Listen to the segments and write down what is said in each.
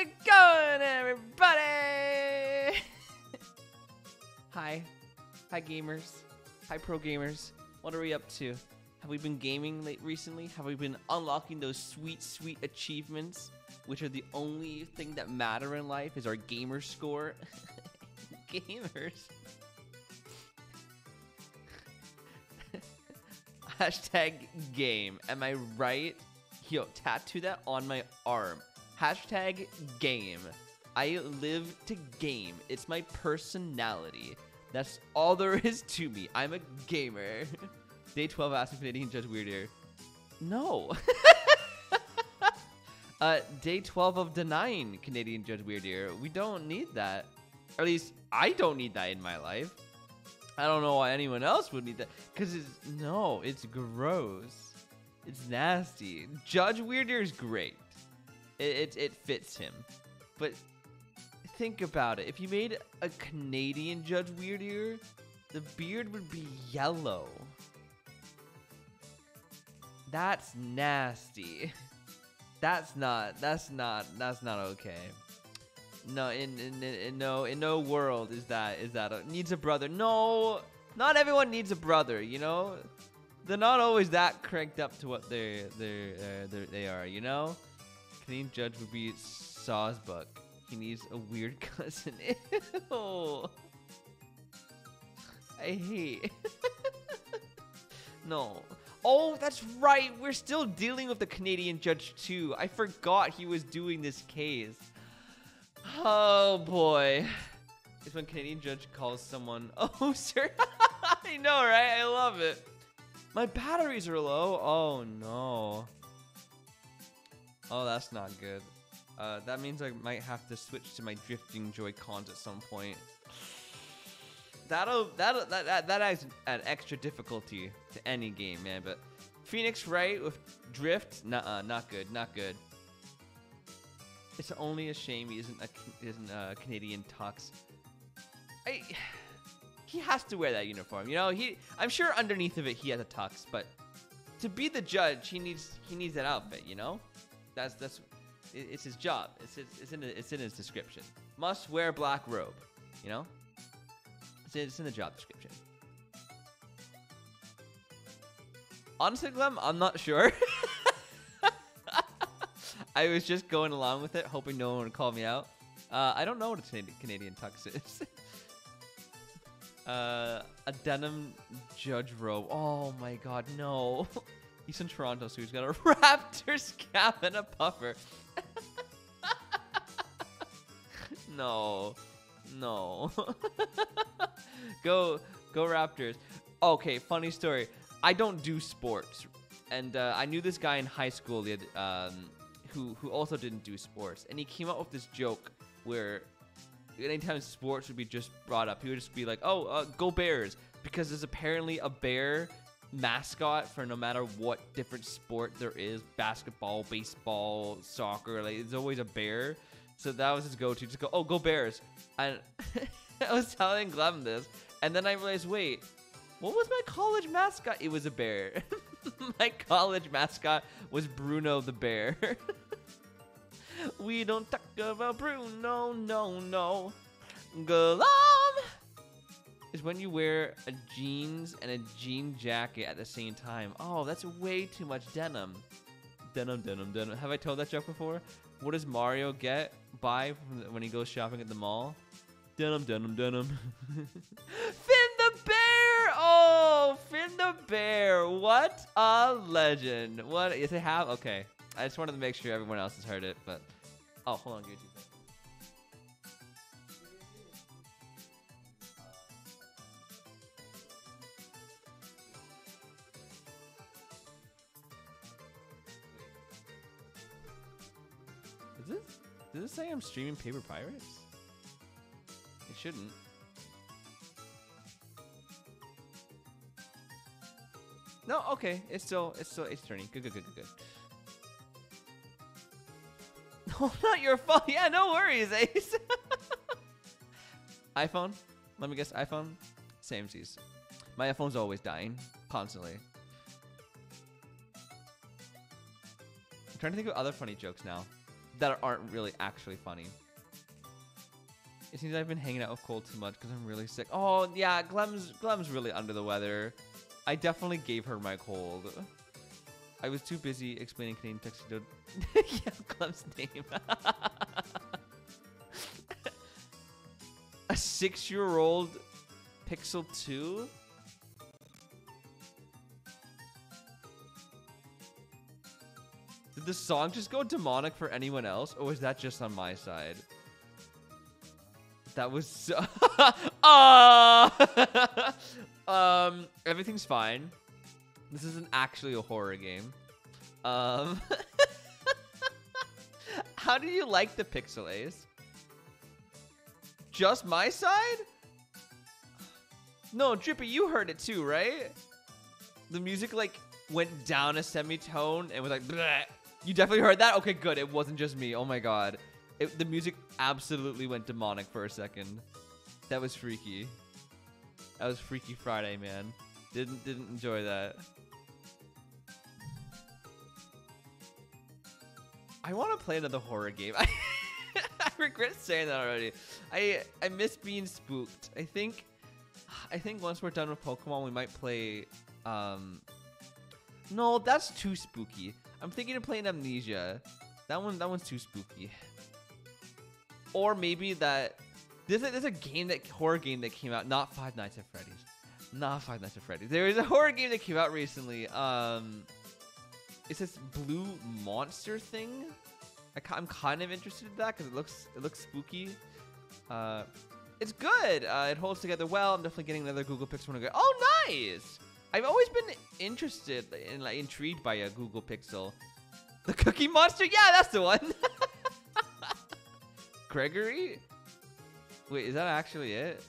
it going, everybody? Hi gamers. Hi pro gamers. What are we up to? Have we been gaming recently? Have we been unlocking those sweet achievements, which are the only thing that matter in life is our gamer score? Gamers. Hashtag game. Am I right? Yo, tattoo that on my arm. Hashtag game. I live to game. It's my personality. That's all there is to me. I'm a gamer. Day 12 asking Canadian Judge Weird Ear. No. Day 12 of denying Canadian Judge Weird Ear. We don't need that. Or at least I don't need that in my life. I don't know why anyone else would need that. Because it's gross. It's nasty. Judge Weird Ear is great. It fits him. But think about it. If you made a Canadian Judge Weird Ear, the beard would be yellow. That's nasty. That's not okay. No, in no world is that needs a brother. No, not everyone needs a brother. You know, they're not always that cranked up to what they are. You know, Canadian Judge would be Sawsbuck. He needs a weird cousin. Ew. I hate. No. Oh, that's right. We're still dealing with the Canadian Judge too. I forgot he was doing this case. Oh boy. It's when Canadian Judge calls someone. Oh, sir. I know, right? I love it. My batteries are low. Oh no. Oh, that's not good. That means I might have to switch to my drifting Joy-Cons at some point. That adds an extra difficulty to any game, man. But Phoenix Wright with drift, not good. It's only a shame he isn't a Canadian tux. He has to wear that uniform, you know. I'm sure underneath of it he has a tux, but to be the judge, he needs that outfit, you know. It's his job. It's in his description. Must wear black robe, you know. It's in the job description. Honestly, Clem, I'm not sure. I was just going along with it, hoping no one would call me out. I don't know what a Canadian tux is. A denim judge robe. Oh my god, no. He's in Toronto, so he's got a Raptors cap and a puffer. No. Go Raptors. Okay, funny story. I don't do sports, and I knew this guy in high school who also didn't do sports, and he came up with this joke where anytime sports would be just brought up, he would just be like, "Oh, go Bears," because there's apparently a bear mascot for no matter what different sport there is: basketball, baseball, soccer. Like, there's always a bear. So that was his go-to. Just go, "Oh, go Bears." And I was telling Glem this, and then I realized, wait, what was my college mascot? It was a bear. My college mascot was Bruno the bear. We don't talk about Bruno, no. Glum is when you wear a jeans and a jean jacket at the same time. Oh, that's way too much denim. Denim. Have I told that joke before? What does Mario buy when he goes shopping at the mall? Denim. Finn the bear! Oh, Finn the bear. What a legend. What? Yes, I have? Okay. I just wanted to make sure everyone else has heard it, but... Oh, hold on. Give me 2 seconds. Does this say I'm streaming Paper Pirates? It shouldn't. No, okay. It's still turning. Good. No, not your fault. Yeah, no worries, Ace. iPhone? Let me guess. iPhone? Samesies. My iPhone's always dying. Constantly. I'm trying to think of other funny jokes now. that aren't really actually funny. It seems I've been hanging out with Cole too much because I'm really sick. Oh yeah, Glem's really under the weather. I definitely gave her my cold. I was too busy explaining Canadian tuxedo. Yeah, Clem's name. A 6-year-old Pixel 2? Did the song just go demonic for anyone else, or was that just on my side? That was so everything's fine. This isn't actually a horror game. How do you like the Pixel Ace? Just my side? No, Drippy, you heard it too, right? The music like went down a semitone and was like bleh. You definitely heard that? Okay, good. It wasn't just me. Oh my god. The music absolutely went demonic for a second. That was freaky. That was Freaky Friday, man. Didn't enjoy that. I want to play another horror game. I regret saying that already. I miss being spooked. I think once we're done with Pokemon, we might play. No, that's too spooky. I'm thinking of playing Amnesia. That one's too spooky. Or maybe that there's a horror game that came out. Not Five Nights at Freddy's. Not Five Nights at Freddy's. There was a horror game that came out recently. It's this blue monster thing. I'm kind of interested in that because it looks spooky. It's good. It holds together well. I'm definitely getting another Google Pixel when I go. Oh, nice. I've always been interested in like intrigued by a Google Pixel. The Cookie Monster? Yeah, that's the one. Gregory? Wait, is that actually it?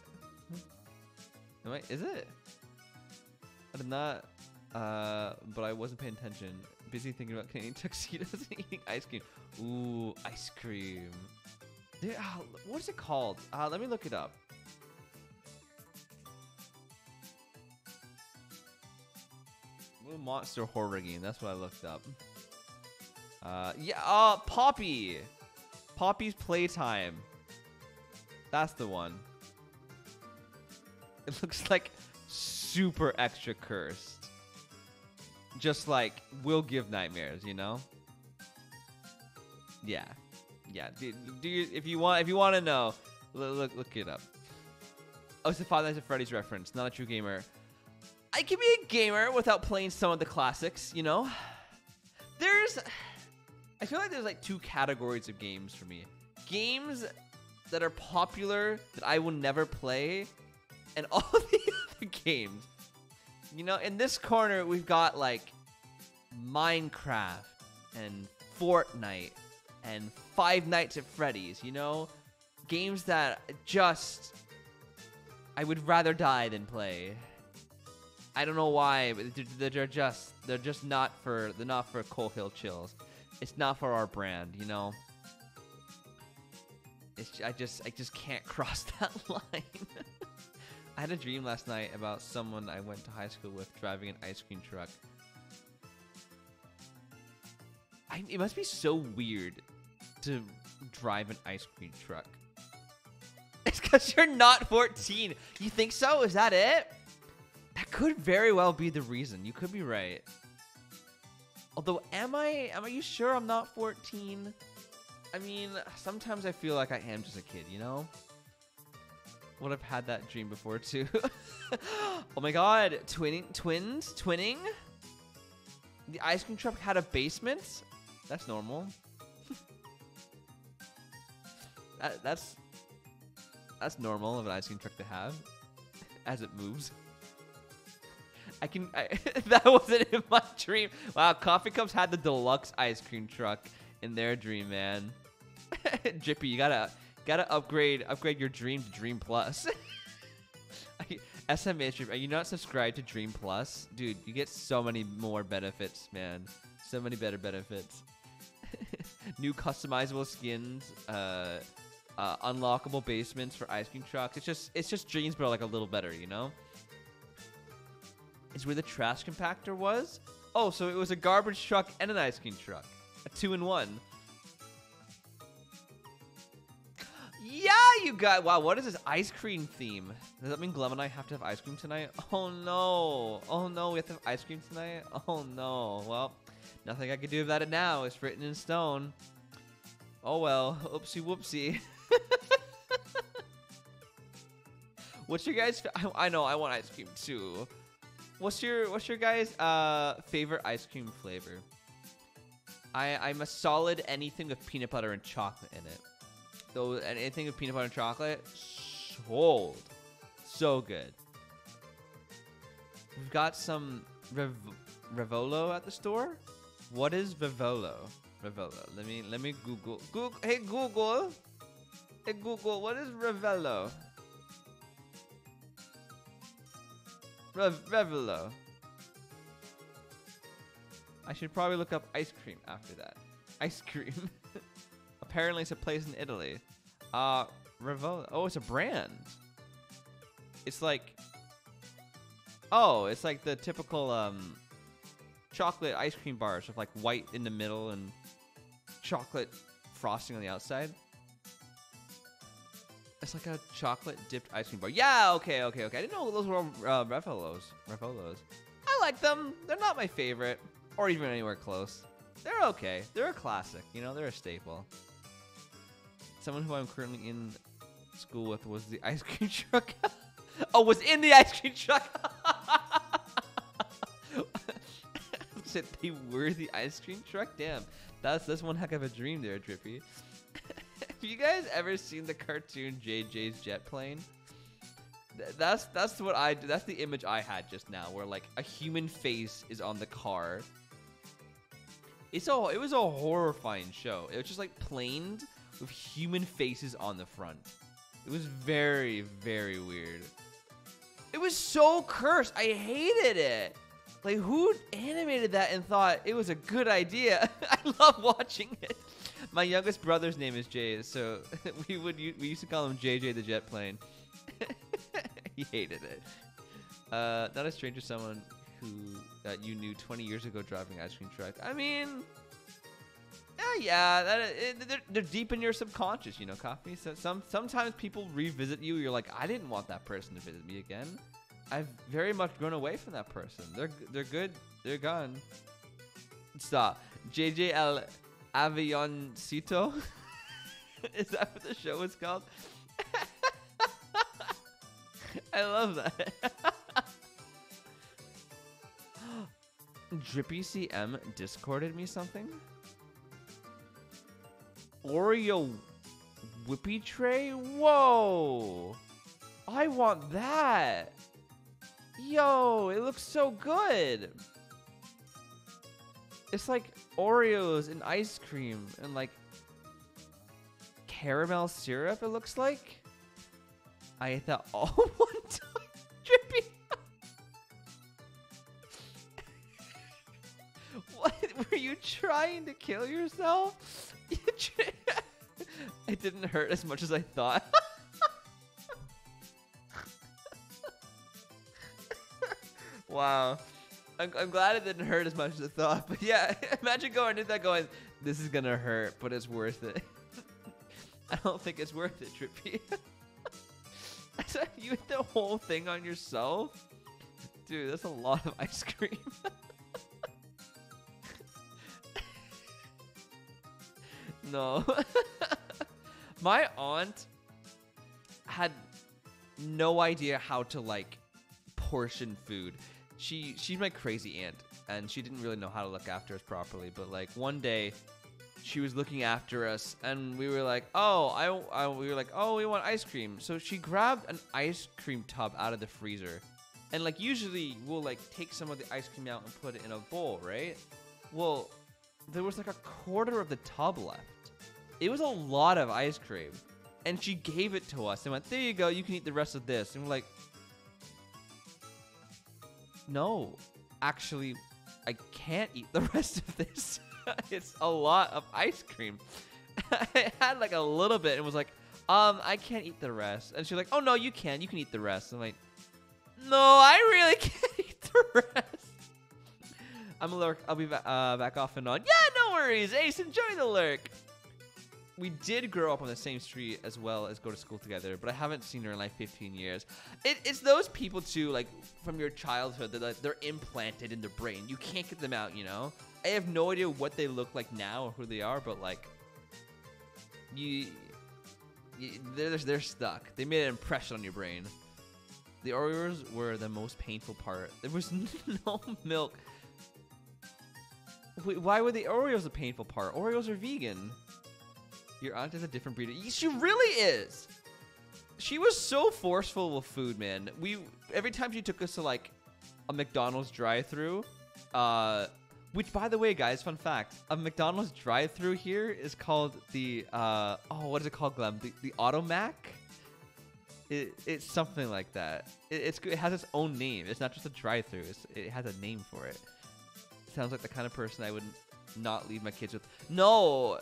Is it? I did not, but I wasn't paying attention. Busy thinking about Canadian tuxedos and eating ice cream. Ooh, ice cream. What is it called? Let me look it up. Little monster horror game. That's what I looked up. Yeah, Poppy. Poppy's Playtime. That's the one. It looks like super extra cursed. Just like will give nightmares, you know? Yeah. Yeah. Do you if you want to know, look it up. Oh, it's a Five Nights at Freddy's reference. Not a true gamer. I can be a gamer without playing some of the classics, you know? I feel like there's like two categories of games for me. Games that are popular that I will never play, and all the other games. You know, in this corner, we've got like Minecraft and Fortnite and Five Nights at Freddy's, you know? Games that just I would rather die than play. I don't know why, but they're just not for ColeHillChills. It's not for our brand, you know. I just can't cross that line. I had a dream last night about someone I went to high school with driving an ice cream truck. It must be so weird to drive an ice cream truck. It's because you're not 14. You think so? Is that it? That could very well be the reason. You could be right. Although, am you sure I'm not 14? I mean, sometimes I feel like I am just a kid, you know? Would have had that dream before, too. Oh my god. Twinning? The ice cream truck had a basement? That's normal. That's normal of an ice cream truck to have. As it moves. That wasn't in my dream. Wow, Coffee Cups had the deluxe ice cream truck in their dream, man. Drippy, you gotta upgrade your dream to Dream Plus. SMH Dream, are you not subscribed to Dream Plus? Dude, you get so many more benefits, man. So many better benefits. New customizable skins, unlockable basements for ice cream trucks. It's just dreams, but like a little better, you know? Is where the trash compactor was? Oh, so it was a garbage truck and an ice cream truck. A 2-in-1. guys? Wow, what is this ice cream theme? Does that mean Glem and I have to have ice cream tonight? Oh no. Oh no, we have to have ice cream tonight? Oh no. Well, nothing I can do about it now. It's written in stone. Oh well. Oopsie whoopsie. What's your guys? I know I want ice cream too. What's your guys' favorite ice cream flavor? I'm a solid anything with peanut butter and chocolate in it. So anything with peanut butter and chocolate, sold. So good. We've got some Revolo at the store. What is Revolo? Revolo. Let me Google. Hey Google. Hey Google. What is Revolo? Revolo. I should probably look up ice cream after that. Ice cream. Apparently it's a place in Italy. Revolo. Oh, it's a brand. It's like... Oh, it's like the typical chocolate ice cream bars with like white in the middle and chocolate frosting on the outside. It's like a chocolate dipped ice cream bar. Yeah, okay. I didn't know those were Revolos. I like them. They're not my favorite, or even anywhere close. They're okay. They're a classic. You know, they're a staple. Someone who I'm currently in school with was the ice cream truck. Oh, was in the ice cream truck. Said they were the ice cream truck. Damn, that's one heck of a dream there, Drippy. Have you guys ever seen the cartoon JJ's Jet Plane? That's what I do. That's the image I had just now, where like a human face is on the car. It was a horrifying show. It was just like planed with human faces on the front. It was very, very weird. It was so cursed. I hated it. Like, who animated that and thought it was a good idea? I love watching it. My youngest brother's name is Jay, so we used to call him JJ the Jet Plane. He hated it. Not a stranger, someone who you knew 20 years ago driving ice cream truck. I mean, they're deep in your subconscious, you know, Coffee. So sometimes people revisit you. You're like, I didn't want that person to visit me again. I've very much grown away from that person. They're good. They're gone. Stop. JJ El Avioncito? Is that what the show is called? I love that. Drippy CM Discorded me something? Oreo whippy tray? Whoa! I want that! Yo, it looks so good! It's like Oreos and ice cream and like caramel syrup, it looks like. I ate that all one time. Drippy. What? Were you trying to kill yourself? It didn't hurt as much as I thought. Wow. I'm glad it didn't hurt as much as I thought. But yeah, imagine going into that going, this is going to hurt, but it's worth it. I don't think it's worth it, Trippy. You ate the whole thing on yourself? Dude, that's a lot of ice cream. No. My aunt had no idea how to like portion food. She's my crazy aunt, and she didn't really know how to look after us properly. But like one day, she was looking after us, and we were like, we want ice cream. So she grabbed an ice cream tub out of the freezer, and like usually we'll like take some of the ice cream out and put it in a bowl, right? Well, there was like a quarter of the tub left. It was a lot of ice cream, and she gave it to us and went, "There you go. You can eat the rest of this." And we're like, "No, actually, I can't eat the rest of this. It's a lot of ice cream." I had like a little bit and was like, I can't eat the rest." And she's like, "Oh no, you can. You can eat the rest." I'm like, "No, I really can't eat the rest." I'm a lurk. I'll be back off and on. Yeah, no worries. Ace, enjoy the lurk. we did grow up on the same street as well as go to school together, but I haven't seen her in like 15 years. It's those people too, like from your childhood that like, they're implanted in their brain. You can't get them out, you know? I have no idea what they look like now or who they are, but like they're stuck. They made an impression on your brain. The Oreos were the most painful part. There was no milk. Wait, why were the Oreos the painful part? Oreos are vegan. Your aunt is a different breed. She really is. She was so forceful with food, man. Every time she took us to like a McDonald's drive-thru, which by the way, guys, fun fact, a McDonald's drive-thru here is called the what is it called, Glenn? The Automac. It's something like that. It has its own name. It's not just a drive-thru. It has a name for it. Sounds like the kind of person I would not leave my kids with. No,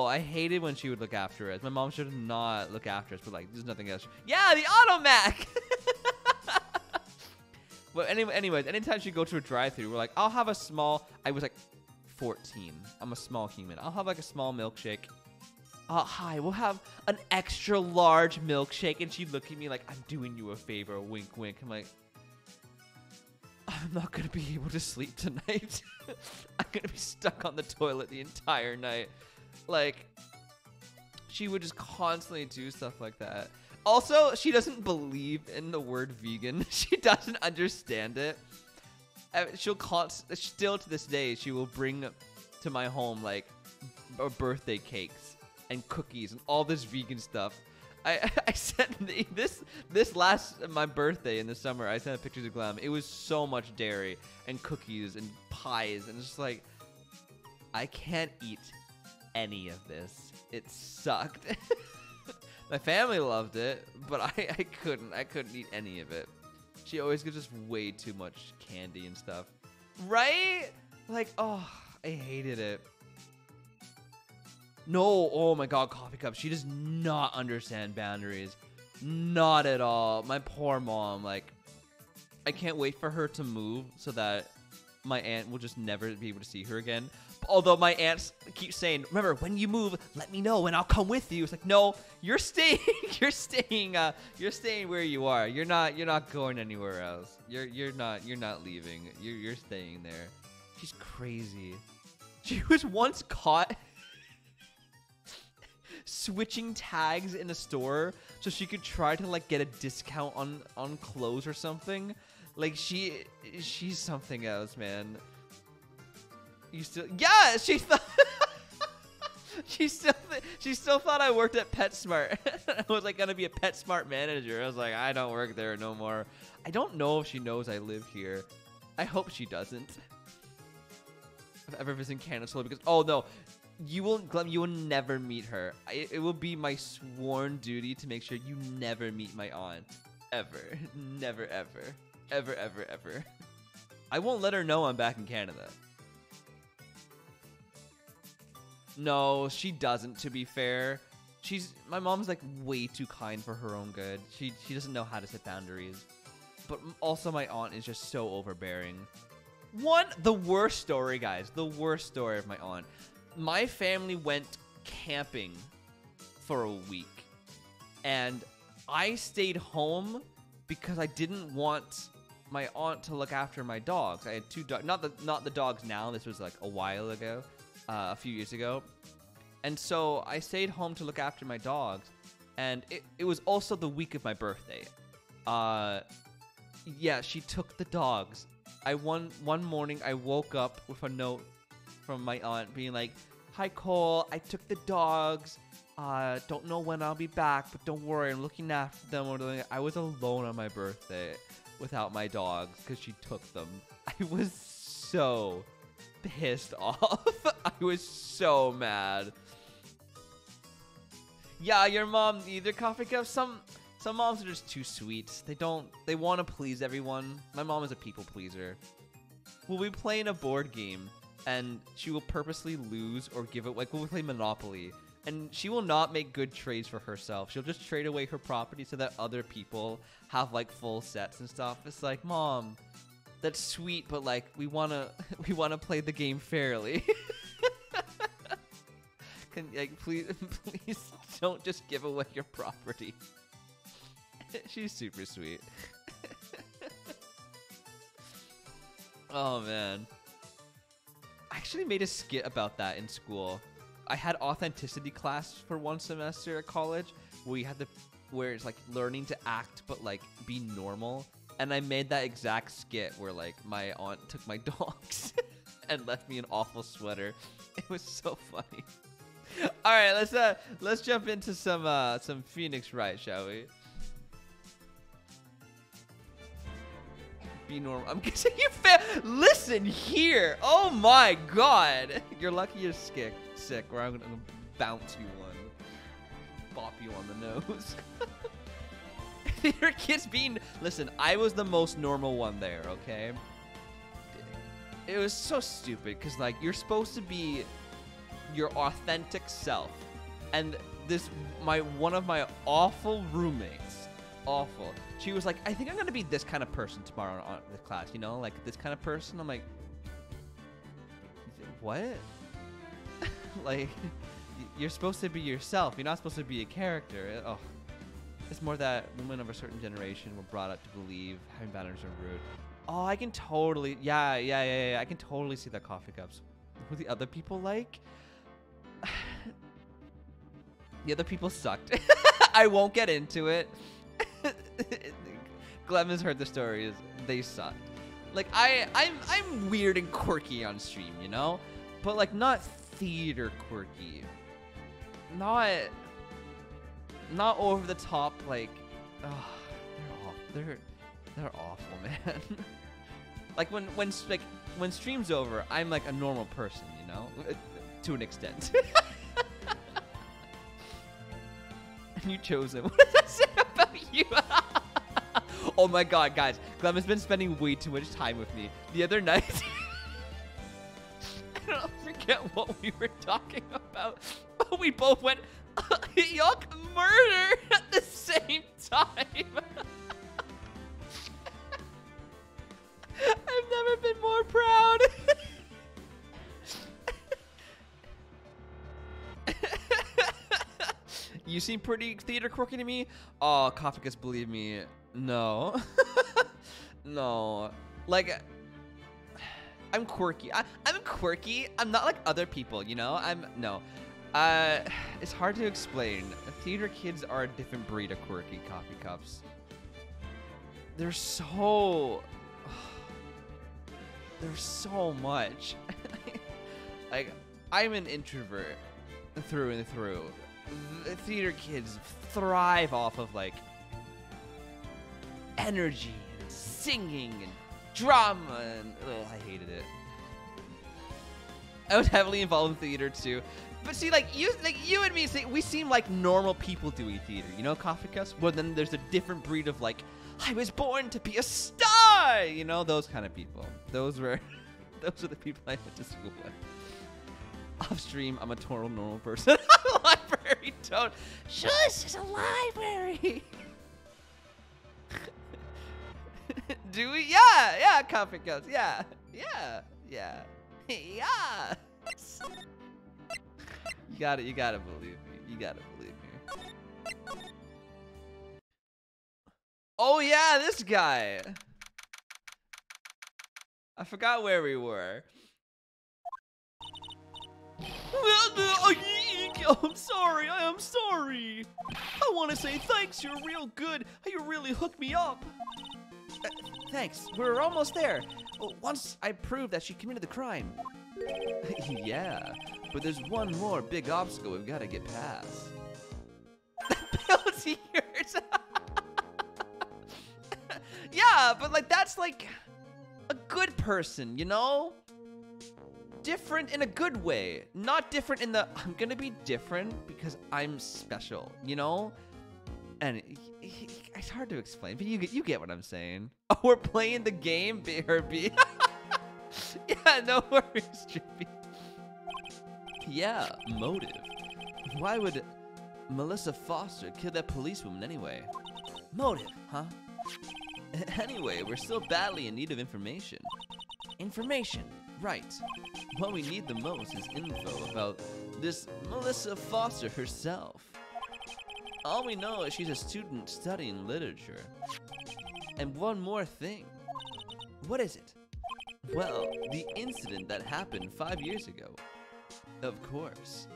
I hated when she would look after us. My mom should not look after us, but like, there's nothing else. Yeah, the Automac. But anyways, anytime she'd go to a drive-thru, we're like, I'll have a small. I was like 14. I'm a small human. I'll have like a small milkshake. Hi, we'll have an extra large milkshake. And she'd look at me like, I'm doing you a favor. Wink, wink. I'm like, I'm not going to be able to sleep tonight. I'm going to be stuck on the toilet the entire night. Like, she would just constantly do stuff like that. Also, she doesn't believe in the word vegan. She doesn't understand it. Still to this day, she will bring to my home, like, birthday cakes and cookies and all this vegan stuff. I sent this last my birthday in the summer. I sent pictures of Glam. It was so much dairy and cookies and pies, and it's just like I can't eat any of this. It sucked. My family loved it, but I couldn't. I couldn't eat any of it. She always gives us way too much candy and stuff, right? Like, oh, I hated it. No, oh my god, Coffee Cup. She does not understand boundaries. Not at all. My poor mom. Like, I can't wait for her to move so that my aunt will just never be able to see her again. Although my aunts keep saying, remember, when you move, let me know and I'll come with you. It's like, no, you're staying. You're staying where you are. You're not going anywhere else. You're not leaving. You're staying there. She's crazy. She was once caught switching tags in a store so she could try to like get a discount on clothes or something. Like she's something else, man. You still, yeah, she thought she still thought I worked at PetSmart. I was like gonna be a PetSmart manager. I was like, I don't work there no more. I don't know if she knows I live here. I hope she doesn't. If ever visiting Canada, because oh no, you will never meet her. It will be my sworn duty to make sure you never meet my aunt, ever, never, ever, ever, ever, ever. I won't let her know I'm back in Canada. No, she doesn't, to be fair. My mom's like way too kind for her own good. She doesn't know how to set boundaries. But also my aunt is just so overbearing. The worst story, guys. The worst story of my aunt. My family went camping for a week. And I stayed home because I didn't want my aunt to look after my dogs. I had 2 dogs. Not the dogs now. This was like a while ago. A few years ago. And so I stayed home to look after my dogs. And it was also the week of my birthday. Yeah, she took the dogs. One morning I woke up with a note from my aunt being like, hi Cole, I took the dogs. Don't know when I'll be back, but don't worry, I'm looking after them. I was alone on my birthday without my dogs because she took them. I was so pissed off. I was so mad. Yeah, your mom either, Coffee Cup. Some moms are just too sweet. They want to please everyone. My mom is a people pleaser. We'll be playing a board game and she will purposely lose or give it, like we'll play Monopoly, and she will not make good trades for herself. She'll just trade away her property so that other people have like full sets and stuff. It's like, Mom, that's sweet, but like we wanna play the game fairly. Can, like, please don't just give away your property. She's super sweet. Oh man. I actually made a skit about that in school. I had authenticity class for one semester at college where it's like learning to act but like be normal. And I made that exact skit where like my aunt took my dogs and left me an awful sweater. It was so funny. All right, let's jump into some Phoenix Wright, shall we? Be normal. I'm guessing you listen here. Oh my god. You're lucky you're sick, or I'm gonna bounce you one. Bop you on the nose. Your kids being... Listen, I was the most normal one there, okay? It was so stupid, because, like, you're supposed to be your authentic self. And one of my awful roommates, awful, she was like, I think I'm going to be this kind of person tomorrow on the class, you know? Like, this kind of person. I'm like, what? Like, you're supposed to be yourself. You're not supposed to be a character. Oh. It's more that women of a certain generation were brought up to believe having manners are rude. Oh, I can totally... Yeah. I can totally see that coffee cups. Who the other people like? The other people sucked. I won't get into it. Glem has heard the stories. They sucked. Like, I'm weird and quirky on stream, you know? But, like, not theater quirky. Not over the top, like, oh, they're awful, man. Like when stream's over, I'm like a normal person, you know, to an extent. And you chose him. What does that say about you? Oh my god, guys, Clem has been spending way too much time with me. The other night, I don't forget what we were talking about, but we both went. Yuck, murder at the same time. I've never been more proud. You seem pretty theater quirky to me. Oh, Kafkas, believe me, no. No, like, I'm quirky. I'm quirky. I'm not like other people, you know. No. It's hard to explain. Theater kids are a different breed of quirky coffee cups. There's so much. Like, I'm an introvert through and through. The theater kids thrive off of like energy and singing and drama and I hated it. I was heavily involved in theater too. But see, like you and me, we seem like normal people doing theater, you know, coffee cups. But then there's a different breed of like, I was born to be a star, you know, those kind of people. Those were the people I went to school with. Off stream, I'm a total normal person. Library toad. Shush, it's a library. Do we? Yeah, coffee cups. Yeah. You gotta believe me. Oh yeah, this guy. I forgot where we were. I'm sorry. I am sorry. I want to say thanks. You're real good. You really hooked me up. Thanks. We're almost there. Once I prove that she committed the crime. Yeah, but there's one more big obstacle we've got to get past. The bill's yours. Yeah, but like that's like a good person, you know? Different in a good way, not different in the I'm gonna be different because I'm special, you know? And it's hard to explain, but you get what I'm saying. Oh, we're playing the game, BRB. Yeah, no worries, Trippy. Yeah, motive. Why would Melissa Foster kill that policewoman anyway? Motive, huh? Anyway, we're still badly in need of information. Information, right. What we need the most is info about this Melissa Foster herself. All we know is she's a student studying literature. And one more thing. What is it? Well, the incident that happened 5 years ago. Of course.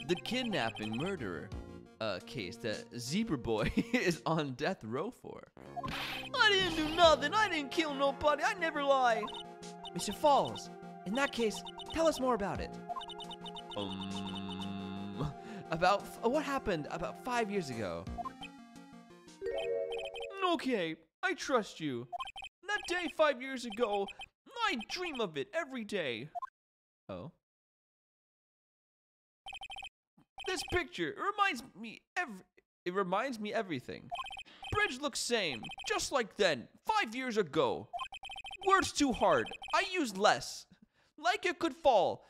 The kidnapping murderer case that Zebra Boy is on death row for. I didn't do nothing. I didn't kill nobody. I never lie. Mr. Falls, in that case, tell us more about it. About what happened about 5 years ago. Okay, I trust you. That day 5 years ago, I dream of it every day. Oh. This picture reminds me everything. Bridge looks same, just like then, 5 years ago. Words too hard. I used less. Like it could fall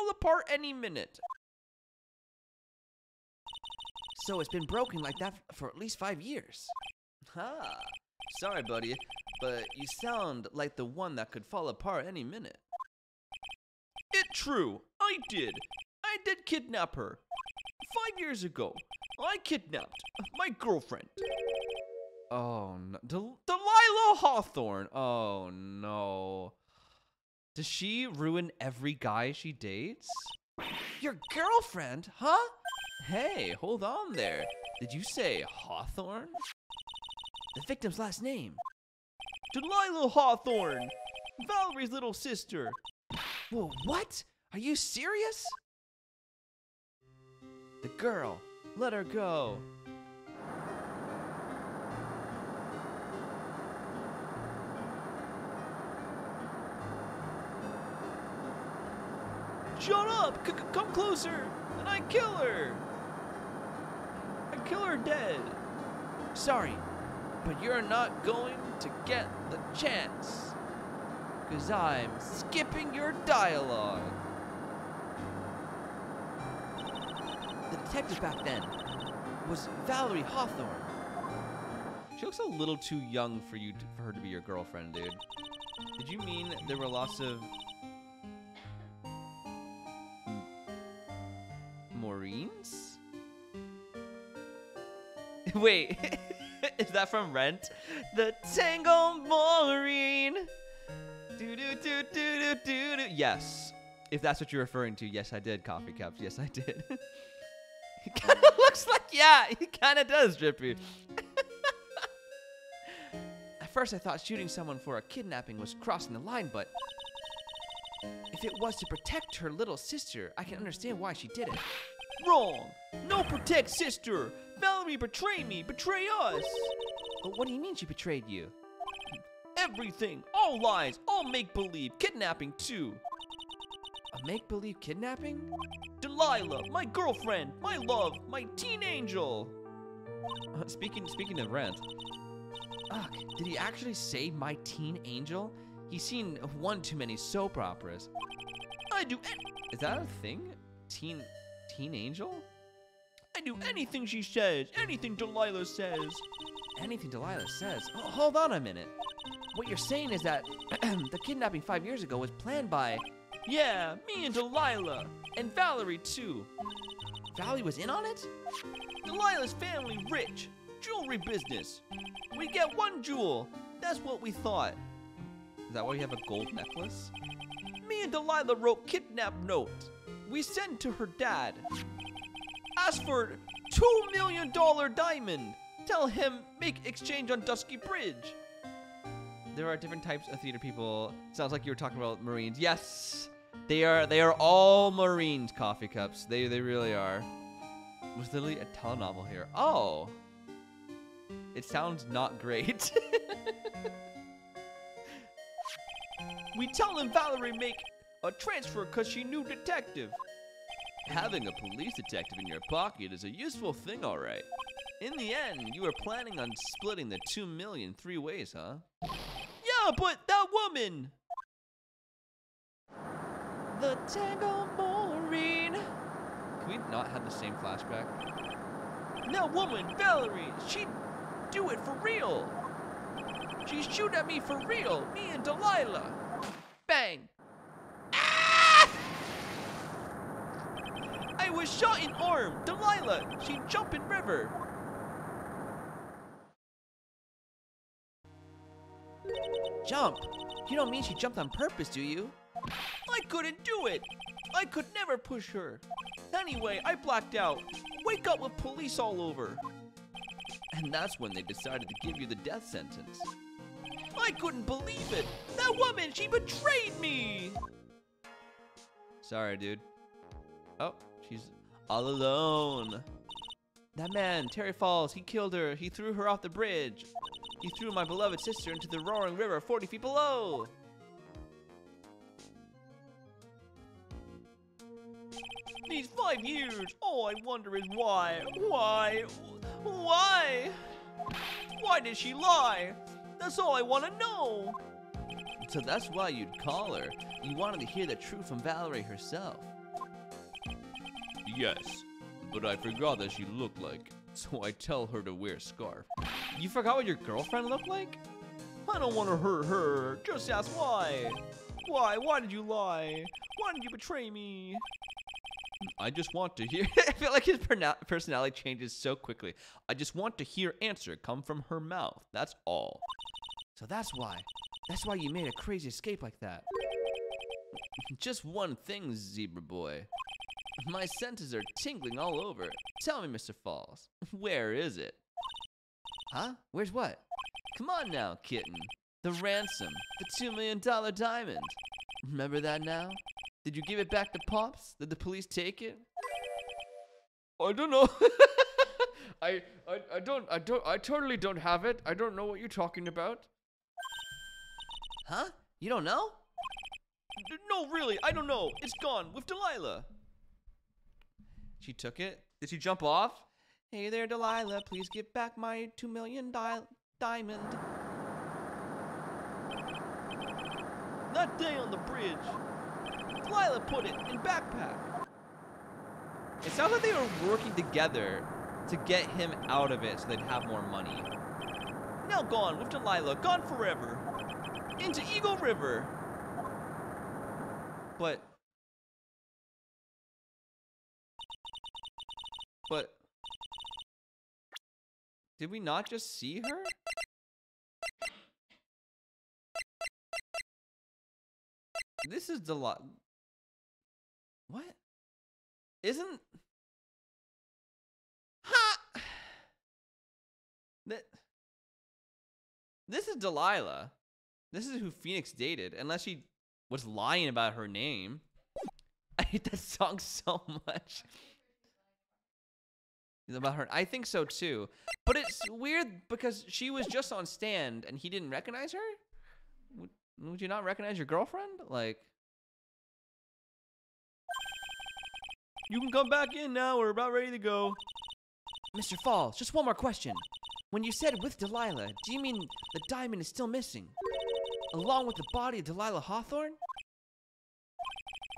apart any minute. So it's been broken like that for at least 5 years. Sorry, buddy, but you sound like the one that could fall apart any minute. It's true. I did kidnap her. 5 years ago, I kidnapped my girlfriend. Oh, no. Delilah Hawthorne. Oh, no. Does she ruin every guy she dates? Your girlfriend, huh? Hey, hold on there. Did you say Hawthorne? The victim's last name. Delilah Hawthorne. Valerie's little sister. Whoa, what? Are you serious? The girl. Let her go. Shut up! Come closer, and I kill her. I kill her dead. Sorry, but you're not going to get the chance, 'cause I'm skipping your dialogue. The detective back then was Valerie Hawthorne. She looks a little too young for her to be your girlfriend, dude. Did you mean there were lots of Maureen's? Wait, is that from Rent? The Tango Maureen. Do do do do do do do. Yes, if that's what you're referring to. Yes, I did. Coffee cups. Yes, I did. He kind of looks like, yeah, he kind of does, Drippy. At first, I thought shooting someone for a kidnapping was crossing the line, but if it was to protect her little sister, I can understand why she did it. Wrong. No protect sister. Valerie betrayed me. Betray us. But what do you mean she betrayed you? Everything. All lies. All make-believe. Kidnapping, too. A make-believe kidnapping? Delilah, my girlfriend, my love, my teen angel. Speaking of Rent. Ugh, did he actually say my teen angel? He's seen one too many soap operas. Is that a thing? Teen angel? I do anything she says. Anything Delilah says. Anything Delilah says? Oh, hold on a minute. What you're saying is that the kidnapping 5 years ago was planned by... Yeah, me and Delilah. And Valerie, too. Valerie was in on it? Delilah's family rich. Jewelry business. We get one jewel. That's what we thought. Is that why you have a gold necklace? Me and Delilah wrote kidnap note. We sent to her dad. Ask for $2 million diamond. Tell him make exchange on Dusky Bridge. There are different types of theater people. Sounds like you were talking about Marines. Yes, they are all Marines. Coffee cups. They really are. There's literally a telenovel here. Oh, it sounds not great. We tell him Valerie make a transfer because she knew detective. Having a police detective in your pocket is a useful thing, all right. In the end, you were planning on splitting the $2 million 3 ways, huh? Yeah, but that woman! The Tango Maureen. Can we not have the same flashback? That woman, Valerie, she'd do it for real. She'd shoot at me for real, me and Delilah. Bang. Ah! was shot in arm. Delilah, she jumped in river. Jump? You don't mean she jumped on purpose, do you? I couldn't do it. I could never push her. Anyway, I blacked out. Wake up with police all over. And that's when they decided to give you the death sentence. I couldn't believe it. That woman, she betrayed me. Sorry, dude. Oh, she's all alone. That man, Terry Falls, he killed her. He threw her off the bridge. He threw my beloved sister into the roaring river 40 feet below. These 5 years, all I wonder is why? Why? Why did she lie? That's all I want to know. So that's why you'd call her. You wanted to hear the truth from Valerie herself. Yes, but I forgot that she looked like, so I tell her to wear a scarf. You forgot what your girlfriend looked like? I don't want to hurt her. Just ask why. Why? Why did you lie? Why did you betray me? I just want to hear. I feel like his personality changes so quickly. I just want to hear answer come from her mouth. That's all. So that's why. That's why you made a crazy escape like that. Just one thing, zebra boy. My senses are tingling all over. Tell me, Mr. Falls, where is it? Huh? Where's what? Come on now, kitten. The ransom. The $2 million diamond. Remember that now? Did you give it back to Pops? Did the police take it? I don't know. I totally don't have it. I don't know what you're talking about. Huh? You don't know? No, really, I don't know. It's gone with Delilah. She took it? Did she jump off? Hey there, Delilah, please give back my $2 million diamond. That day on the bridge, Delilah put it in backpack. It sounds like they were working together to get him out of it so they'd have more money. Now gone with Delilah, gone forever. Into Eagle River. But did we not just see her? This is Delilah. What? Isn't... Ha! This is Delilah. This is who Phoenix dated, unless she was lying about her name. I hate that song so much. About her, I think so too. But it's weird because she was just on stand and he didn't recognize her? Would you not recognize your girlfriend? Like... You can come back in now, we're about ready to go. Mr. Falls, just one more question. When you said with Delilah, do you mean the diamond is still missing? Along with the body of Delilah Hawthorne?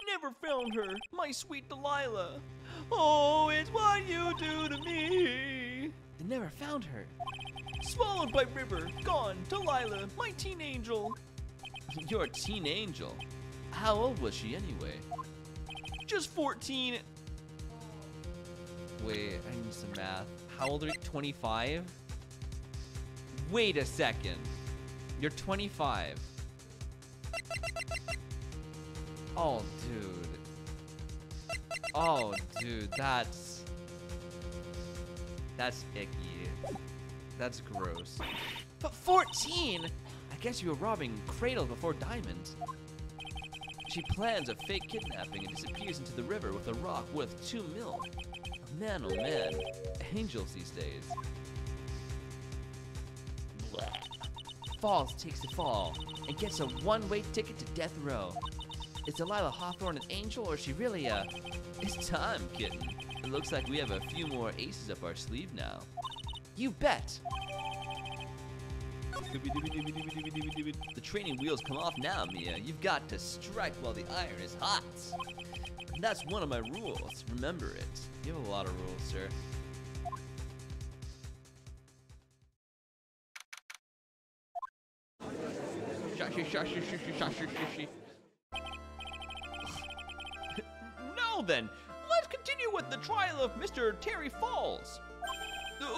Never found her, my sweet Delilah. Oh, it's what you do to me. They never found her. Swallowed by river, gone, Delilah, my teen angel. Your teen angel? How old was she anyway? Just 14. Wait, I need some math. How old are you? 25? Wait a second. You're 25. Oh, dude. Oh, dude, that's icky. That's gross. But 14? I guess you were robbing Cradle before Diamond. She plans a fake kidnapping and disappears into the river with a rock worth 2 mil. Man, oh man, angels these days. Blah. Falls takes the fall and gets a one-way ticket to death row. Is Delilah Hawthorne an angel or is she really a... It's time, kitten. It looks like we have a few more aces up our sleeve now. You bet! The training wheels come off now, Mia. You've got to strike while the iron is hot. And that's one of my rules. Remember it. You have a lot of rules, sir. No, then. Let's continue with the trial of Mr. Terry Falls.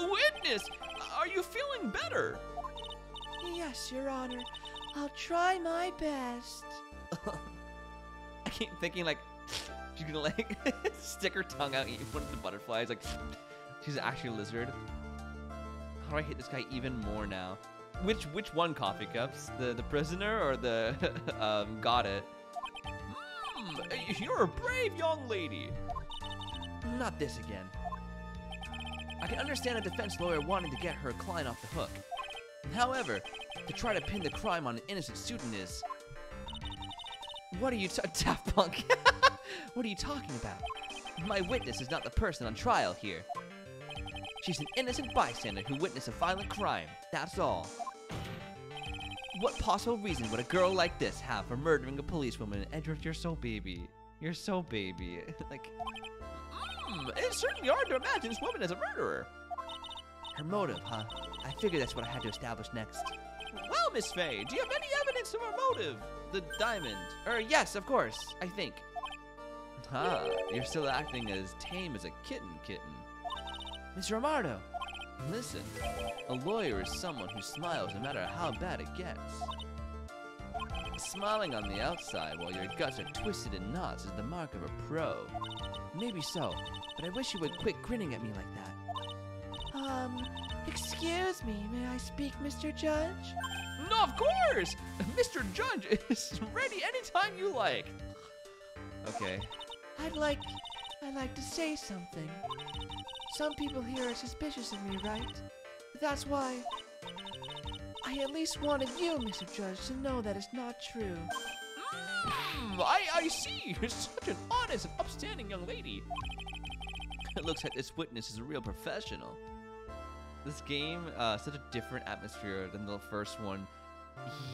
Witness, are you feeling better? Yes, Your Honor. I'll try my best. I keep thinking like she's gonna like stick her tongue out, eat one of the butterflies. Like she's actually a lizard. How do I hate this guy even more now? Which one, Coffee Cups? The prisoner or the Godot? You're a brave young lady. Not this again. I can understand a defense lawyer wanting to get her client off the hook. However, to try to pin the crime on an innocent student is... What are you Daft Punk? What are you talking about? My witness is not the person on trial here. She's an innocent bystander who witnessed a violent crime. That's all. What possible reason would a girl like this have for murdering a policewoman? Edward, you're so baby. You're so baby. Like, it's certainly hard to imagine this woman as a murderer. Her motive, huh? I figured that's what I had to establish next. Well, Miss Faye, do you have any evidence of her motive? The diamond. Yes, of course, I think. Huh, you're still acting as tame as a kitten. Mr. Romardo. Listen, a lawyer is someone who smiles no matter how bad it gets. Smiling on the outside while your guts are twisted in knots is the mark of a pro. Maybe so, but I wish you would quit grinning at me like that. Excuse me, may I speak, Mr. Judge? No, of course! Mr. Judge is ready anytime you like. Okay. I'd like to say something. Some people here are suspicious of me, right? That's why I at least wanted you, Mr. Judge, to know that it's not true. I see. You're such an honest and upstanding young lady. It looks like this witness is a real professional. This game, such a different atmosphere than the first one.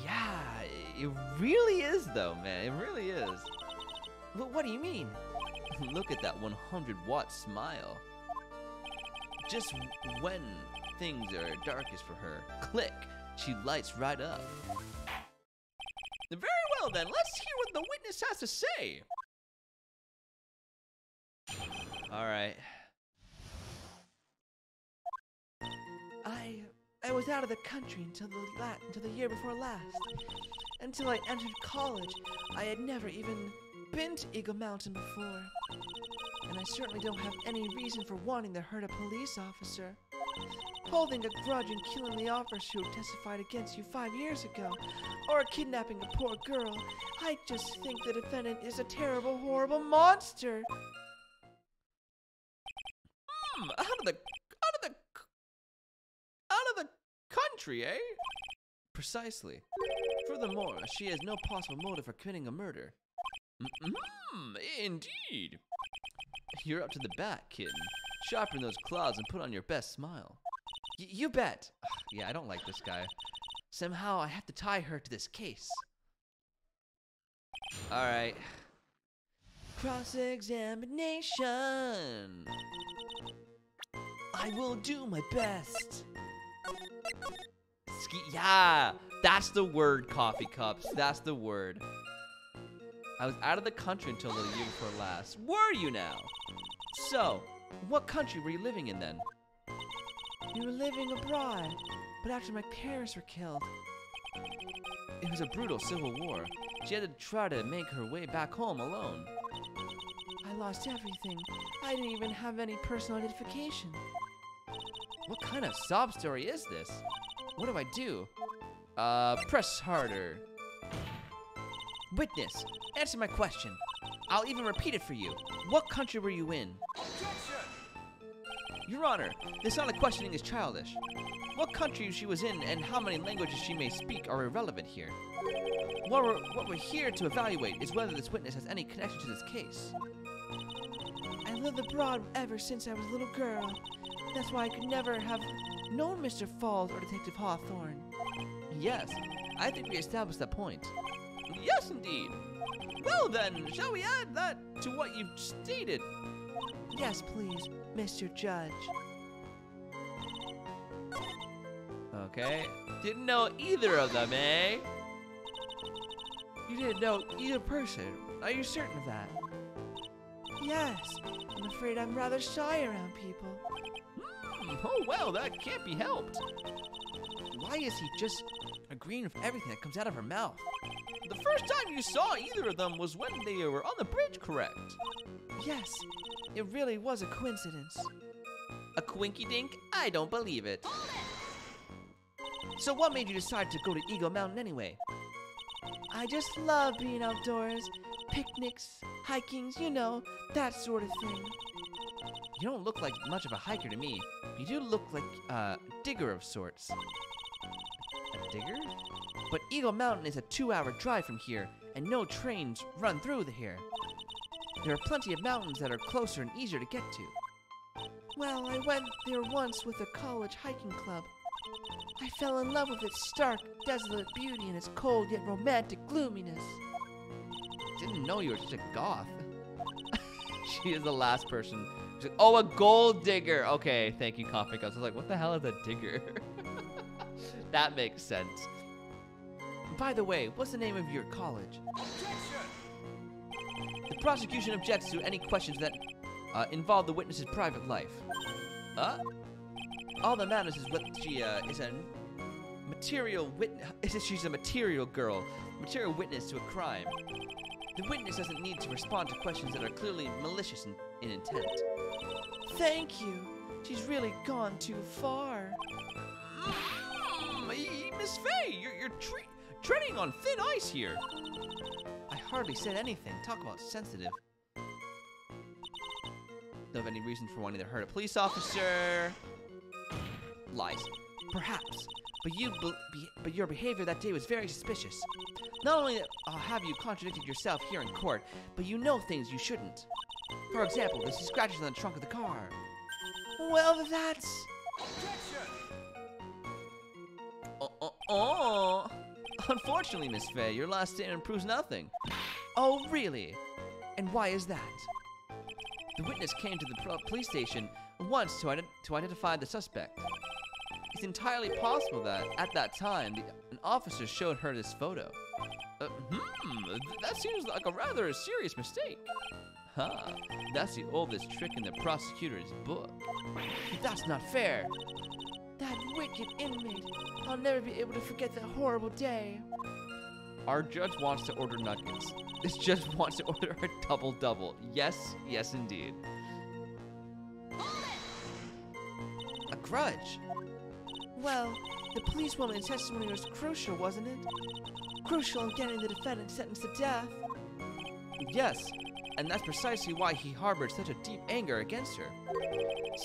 Yeah, it really is though, man. It really is. What do you mean? Look at that 100-watt smile. Just when things are darkest for her, click, she lights right up. Very well then, let's hear what the witness has to say. All right. I was out of the country until the year before last. Until I entered college, I had never even been to Eagle Mountain before. And I certainly don't have any reason for wanting to hurt a police officer. Holding a grudge and killing the officer who testified against you 5 years ago, or kidnapping a poor girl, I just think the defendant is a terrible, horrible monster. Out of the country, eh? Precisely. Furthermore, she has no possible motive for committing a murder. Indeed. You're up to the bat, kitten. Sharpen those claws and put on your best smile. You bet. Yeah, I don't like this guy. Somehow I have to tie her to this case. All right. Cross-examination. I will do my best. Yeah, that's the word, Coffee Cups. That's the word. I was out of the country until the year before last. Were you now? So, what country were you living in then? We were living abroad, but after my parents were killed. It was a brutal civil war. She had to try to make her way back home alone. I lost everything. I didn't even have any personal identification. What kind of sob story is this? What do I do? Press harder. Witness, answer my question. I'll even repeat it for you. What country were you in? Objection! Your Honor, this line of questioning is childish. What country she was in and how many languages she may speak are irrelevant here. What we're here to evaluate is whether this witness has any connection to this case. I lived abroad ever since I was a little girl. That's why I could never have known Mr. Falls or Detective Hawthorne. Yes, I think we established that point. Yes, indeed. Well then, shall we add that to what you've stated? Yes, please, Mr. Judge. Okay. Didn't know either of them, eh? You didn't know either person. Are you certain of that? Yes, I'm afraid I'm rather shy around people. Oh, well, that can't be helped. Why is he just agreeing with everything that comes out of her mouth? The first time you saw either of them was when they were on the bridge, correct? Yes, it really was a coincidence. A quinky-dink? I don't believe it. So what made you decide to go to Eagle Mountain anyway? I just love being outdoors. Picnics, hikings, you know, that sort of thing. You don't look like much of a hiker to me. You do look like a digger of sorts. A digger? But Eagle Mountain is a 2-hour drive from here, and no trains run through here. There are plenty of mountains that are closer and easier to get to. Well, I went there once with a college hiking club. I fell in love with its stark, desolate beauty and its cold yet romantic gloominess. Didn't know you were such a goth. She is the last person. She's like, oh, a gold digger. Okay, thank you, Comic. I was like, what the hell is a digger? That makes sense. By the way, what's the name of your college? Objection! The prosecution objects to any questions that involve the witness's private life. All that matters is what she is a material witness. She's a material girl, material witness to a crime. The witness doesn't need to respond to questions that are clearly malicious in intent. Thank you. She's really gone too far. Miss Faye, you're treading on thin ice here. I hardly said anything. Talk about sensitive. Don't have any reason for wanting to hurt a police officer. Lies. Perhaps, but your behavior that day was very suspicious. Not only have you contradicted yourself here in court, but you know things you shouldn't. For example, there's scratches on the trunk of the car. Well, that's... Unfortunately, Miss Faye, your last statement proves nothing. Oh, really? And why is that? The witness came to the police station once to identify the suspect. It's entirely possible that, at that time, an officer showed her this photo. That seems like a rather serious mistake. Huh, that's the oldest trick in the prosecutor's book. That's not fair. That wicked inmate. I'll never be able to forget that horrible day. Our judge wants to order nuggets. This judge wants to order a double-double. Yes, yes indeed. A grudge? Well, the policewoman's testimony was crucial, wasn't it? Crucial in getting the defendant sentenced to death. Yes, and that's precisely why he harbored such a deep anger against her.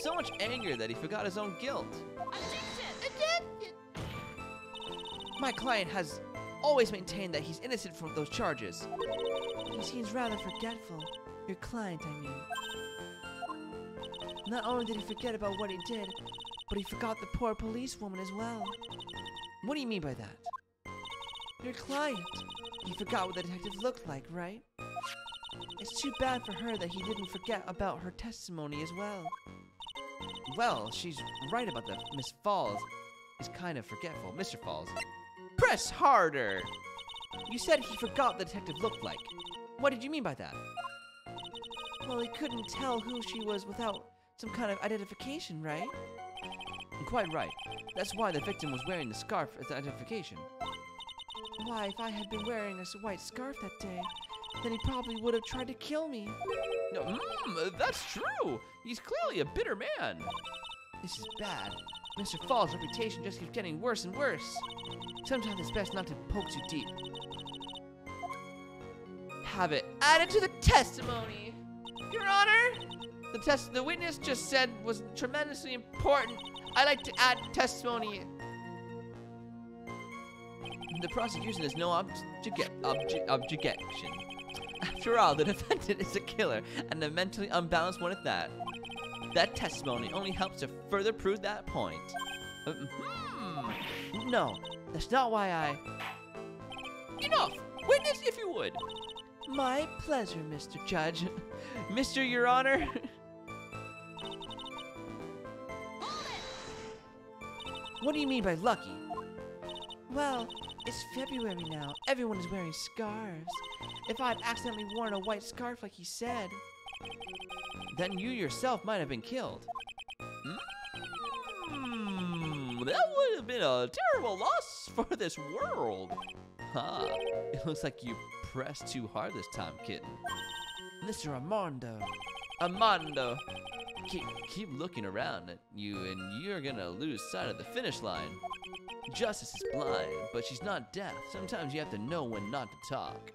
So much anger that he forgot his own guilt. My client has always maintained that he's innocent from those charges. He seems rather forgetful. Your client, I mean. Not only did he forget about what he did, but he forgot the poor policewoman as well. What do you mean by that? Your client. He forgot what the detective looked like, right? It's too bad for her that he didn't forget about her testimony as well. Well, she's right about that. Miss Falls is kind of forgetful. Mr. Falls. Press harder! You said he forgot what the detective looked like. What did you mean by that? Well, he couldn't tell who she was without some kind of identification, right? Quite right. That's why the victim was wearing the scarf as identification. Why, if I had been wearing a white scarf that day, then he probably would have tried to kill me. No, that's true. He's clearly a bitter man. This is bad. Mr. Falls' reputation just keeps getting worse and worse. Sometimes it's best not to poke too deep. Have it added to the testimony. Your Honor, the witness just said was tremendously important. I'd like to add testimony. The prosecution has no objection. After all, the defendant is a killer, and a mentally unbalanced one at that. That testimony only helps to further prove that point. No, that's not why I... Enough! Witness if you would. My pleasure, Mr. Judge. Mr. Your Honor. What do you mean by lucky? Well, it's February now. Everyone is wearing scarves. If I'd accidentally worn a white scarf like he said, then you yourself might have been killed. That would have been a terrible loss for this world. Huh, it looks like you pressed too hard this time, kitten. Mr. Armando, keep looking around at you and you're gonna lose sight of the finish line. Justice is blind, but she's not deaf. Sometimes you have to know when not to talk.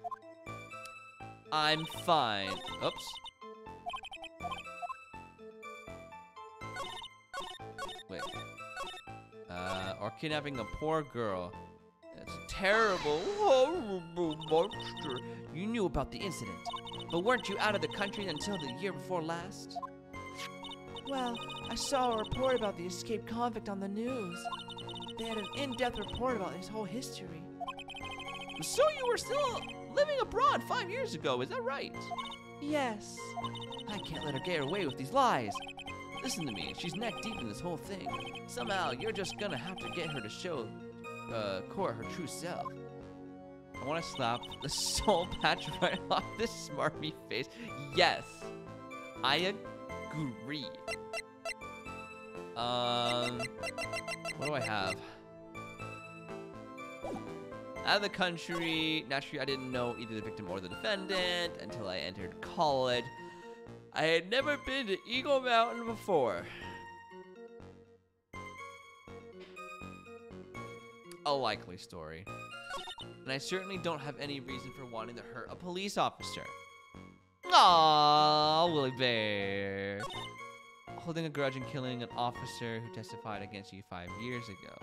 I'm fine. Oops. Wait. Or kidnapping a poor girl. That's a terrible, horrible monster. You knew about the incident, but weren't you out of the country until the year before last? Well, I saw a report about the escaped convict on the news. They had an in-depth report about his whole history. So you were still living abroad 5 years ago, is that right? Yes. I can't let her get away with these lies. Listen to me, she's neck deep in this whole thing. Somehow, you're just gonna have to get her to show Cora her true self. I want to slap the soul patch right off this smarmy face. Yes, I agree. What do I have? Out of the country. Naturally, I didn't know either the victim or the defendant until I entered college. I had never been to Eagle Mountain before. A likely story. And I certainly don't have any reason for wanting to hurt a police officer. Aww, Willie Bear. Holding a grudge and killing an officer who testified against you 5 years ago.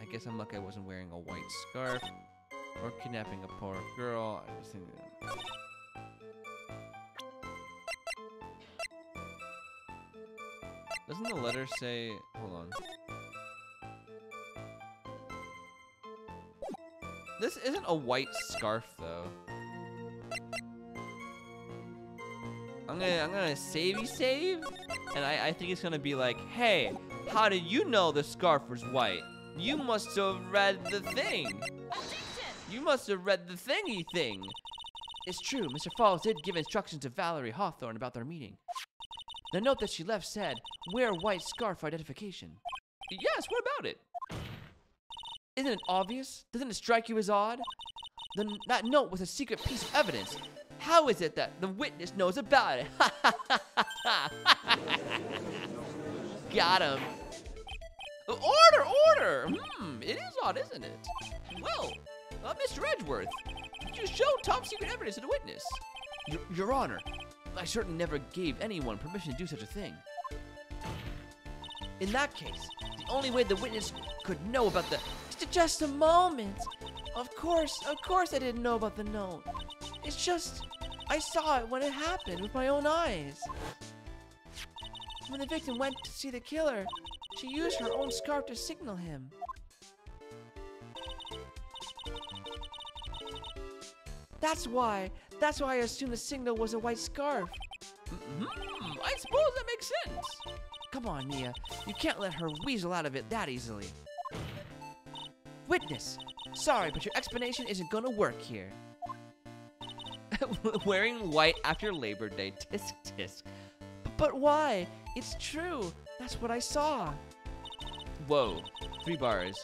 I guess I'm lucky I wasn't wearing a white scarf. Or kidnapping a poor girl. I just think that... Doesn't the letter say... Hold on. This isn't a white scarf, though. I'm gonna save. And I think it's gonna be like, hey, how did you know the scarf was white? You must have read the thing. You must have read the thingy thing. It's true, Mr. Falls did give instructions to Valerie Hawthorne about their meeting. The note that she left said, wear white scarf for identification. Yes, what about it? Isn't it obvious? Doesn't it strike you as odd? That note was a secret piece of evidence. How is it that the witness knows about it? Got him. Order! It is odd, isn't it? Well, Mr. Edgeworth, did you show top secret evidence to the witness? Your Honor, I certainly never gave anyone permission to do such a thing. In that case, the only way the witness could know about the... Just a moment. Of course I didn't know about the note. It's just, I saw it when it happened with my own eyes. When the victim went to see the killer, she used her own scarf to signal him. That's why I assumed the signal was a white scarf. I suppose that makes sense. Come on, Nia. You can't let her weasel out of it that easily. Witness, sorry, but your explanation isn't gonna work here. Wearing white after Labor Day, tisk tisk. But why? It's true. That's what I saw. Whoa, 3 bars.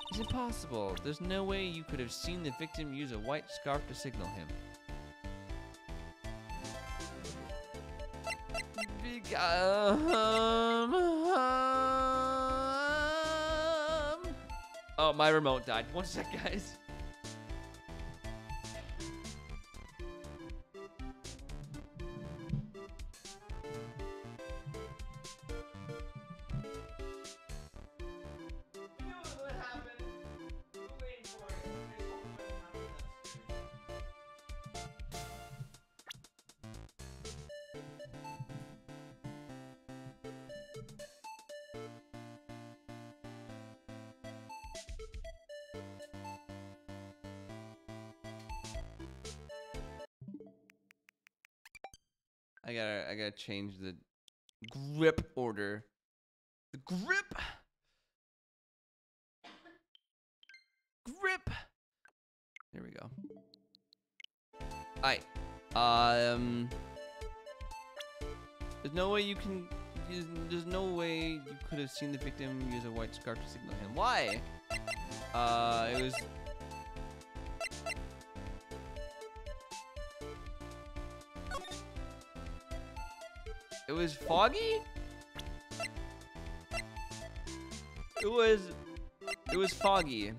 It's impossible. There's no way you could have seen the victim use a white scarf to signal him. Oh, my remote died. 1 sec, guys. I gotta change the grip order. The grip. There we go. Alright. There's no way you can. There's no way you could have seen the victim use a white scarf to signal him. Why? It was. It was foggy? It was foggy.